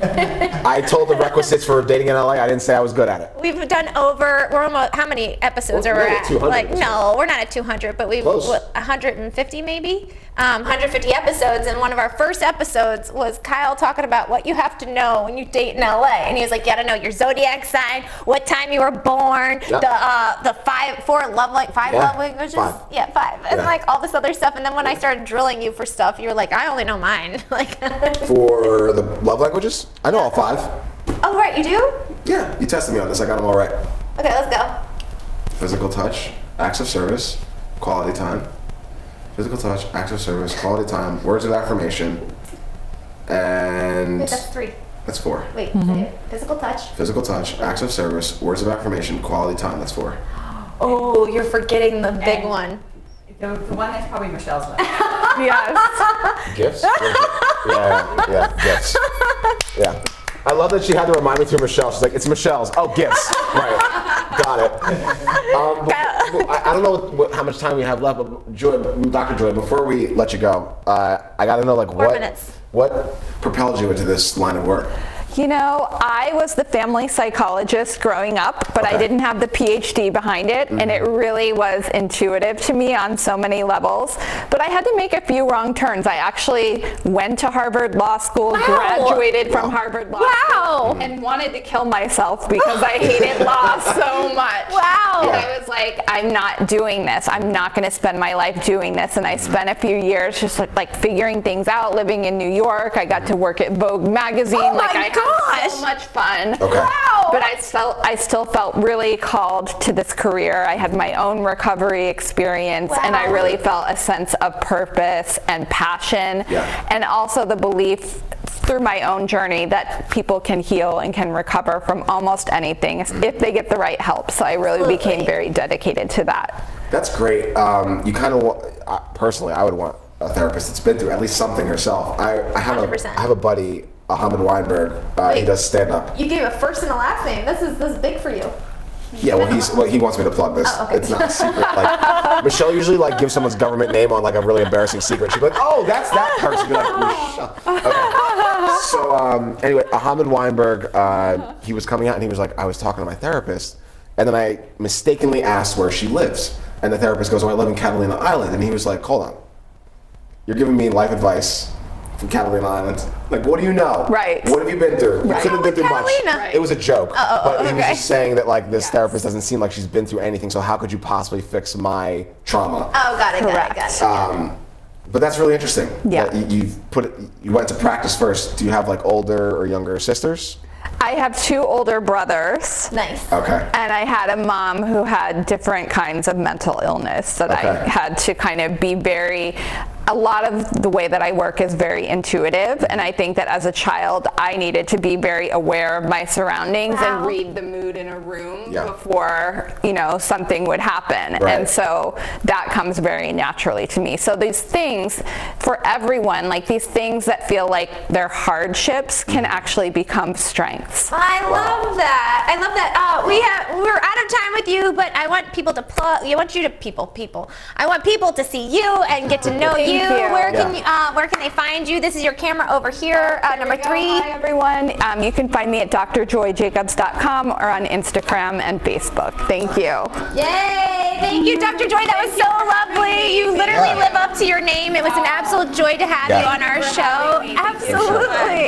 I told the requisites for dating in LA. I didn't say I was good at it. We've done we're almost, how many episodes Well, are we maybe at? 200 or No, we're not at 200, but we've, Close. 150 maybe? 150 episodes, and one of our first episodes was Kyle talking about what you have to know when you date in LA. And he was like, you gotta know your zodiac sign, what time you were born, Yep. the five love languages? Five. Yeah, 5. And Yeah. all this other stuff. And then when I started drilling you for stuff, you were like, I only know mine. For the love languages, I know all 5. Oh, right, you do? Yeah, you tested me on this. I got them all right. Okay, let's go. Physical touch, acts of service, quality time. Physical touch, acts of service, quality time, words of affirmation, and Wait, that's 3. that's 4. Wait, say it. Physical touch. Physical touch, acts of service, words of affirmation, quality time. That's 4. Oh, you're forgetting the big one. The one that's probably Michelle's one. Yes. Gifts? Yeah, gifts. Yeah. I love that she had to remind me through Michelle. She's like, it's Michelle's. Oh, gifts. Right. Got it. I don't know how much time we have left, but Dr. Joy, before we let you go, I got to know, 4 minutes. what propelled you into this line of work? You know, I was the family psychologist growing up, but I didn't have the PhD behind it, and it really was intuitive to me on so many levels. But I had to make a few wrong turns. I actually went to Harvard Law School, graduated from Harvard Law School, and wanted to kill myself because I hated law so much. Wow. And I was like, I'm not doing this. I'm not going to spend my life doing this. And I spent a few years just like figuring things out, living in New York. I got to work at Vogue magazine. Oh like my I gosh. had so much fun. Okay. Wow. But I still felt really called to this career. I had my own recovery experience, and I really felt a sense of purpose and passion, and also the belief through my own journey that people can heal and can recover from almost anything if they get the right help. So I really became very dedicated to that. That's great. You kind of want, personally, I would want a therapist that's been through at least something herself. I have 100%. I have a buddy, Ahmed Weinberg. He does stand up. You gave a first and a last name. This is big for you. Yeah, well, he wants me to plug this. It's not a secret. Like Michelle usually like gives someone's government name on like a really embarrassing secret. She'd be like, "Oh, that's that person." Be like, Michelle. Okay. So anyway, Ahmed Weinberg, he was coming out and he was like, I was talking to my therapist, and then I mistakenly asked where she lives, and the therapist goes, "Oh, I live in Catalina Island," and he was like, "Hold on, you're giving me life advice from Catalina Island. Like, what do you know? Right. What have you been through? You couldn't have been through much." Catalina. It was a joke, but he was okay. just saying that like this therapist doesn't seem like she's been through anything. So how could you possibly fix my trauma? Oh, got it. Correct. But that's really interesting. Yeah. That you went to practice first. Do you have like older or younger sisters? I have 2 older brothers. Nice. Okay. And I had a mom who had different kinds of mental illness that I Okay. had to kind of be a lot of the way that I work is very intuitive, and I think that as a child I needed to be very aware of my surroundings and read the mood in a room before, something would happen. Right. And so that comes very naturally to me. So these things for everyone, like these things that feel like they're hardships can actually become strengths. I love that. I love that. We're out of time with you, but I want people to plug. I want you to people. I want people to see you and get to know you. you. Where can they find you? This is your camera over here, number 3. Hi everyone. You can find me at drjoyjacobs.com or on Instagram and Facebook. Thank you. Yay! Thank you, Dr. Joy. That was so lovely. You literally live up to your name. It was an absolute joy to have you on our show.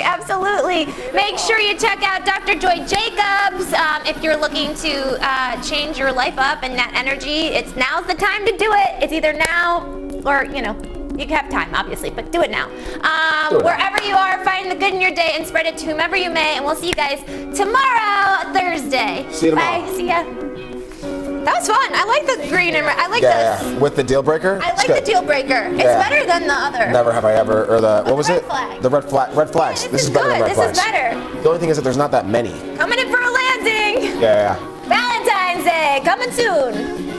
Absolutely. Make sure you check out Dr. Joy Jacobs if you're looking to change your life up and that energy. Now's the time to do it. It's either now or, you have time, obviously, but do it now. Wherever you are, find the good in your day and spread it to whomever you may. And we'll see you guys tomorrow, Thursday. See you tomorrow. Bye. See ya. That was fun. I like the green and red. I like this. Yeah. With the deal breaker? I like the deal breaker. It's better than the other. Never have I ever, or what was red it? flag. The red flags. This is better good. than red This flags. is better. The only thing is that there's not that many. Coming in for a landing. Yeah. Valentine's Day, coming soon.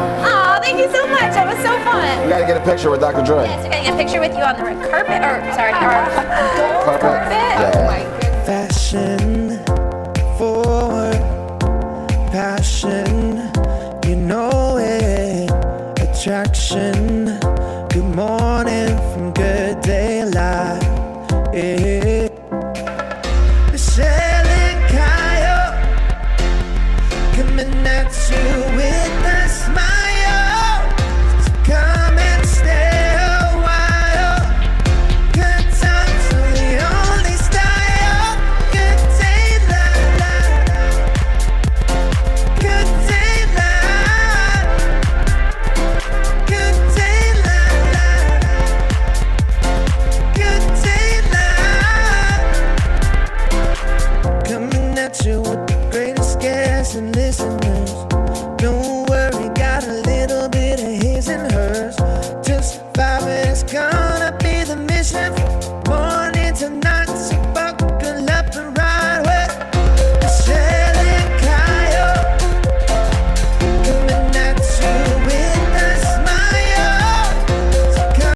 Oh, thank you so much. That was so fun. We gotta get a picture with Dr. Joy. Yes, we're gonna get a picture with you on the red carpet, or sorry, our gold carpet. Yeah. Fashion forward, passion, you know it. Attraction, good morning from good daylight. Yeah. Michelle and Kyle coming at you with a smile. So come and stay a while. Good times are the only style. Good daylight. Good daylight. Good daylight. Good daylight. Coming at you with the greatest guests and listeners. Don't worry, got a little bit of his and hers. Just 5 minutes, come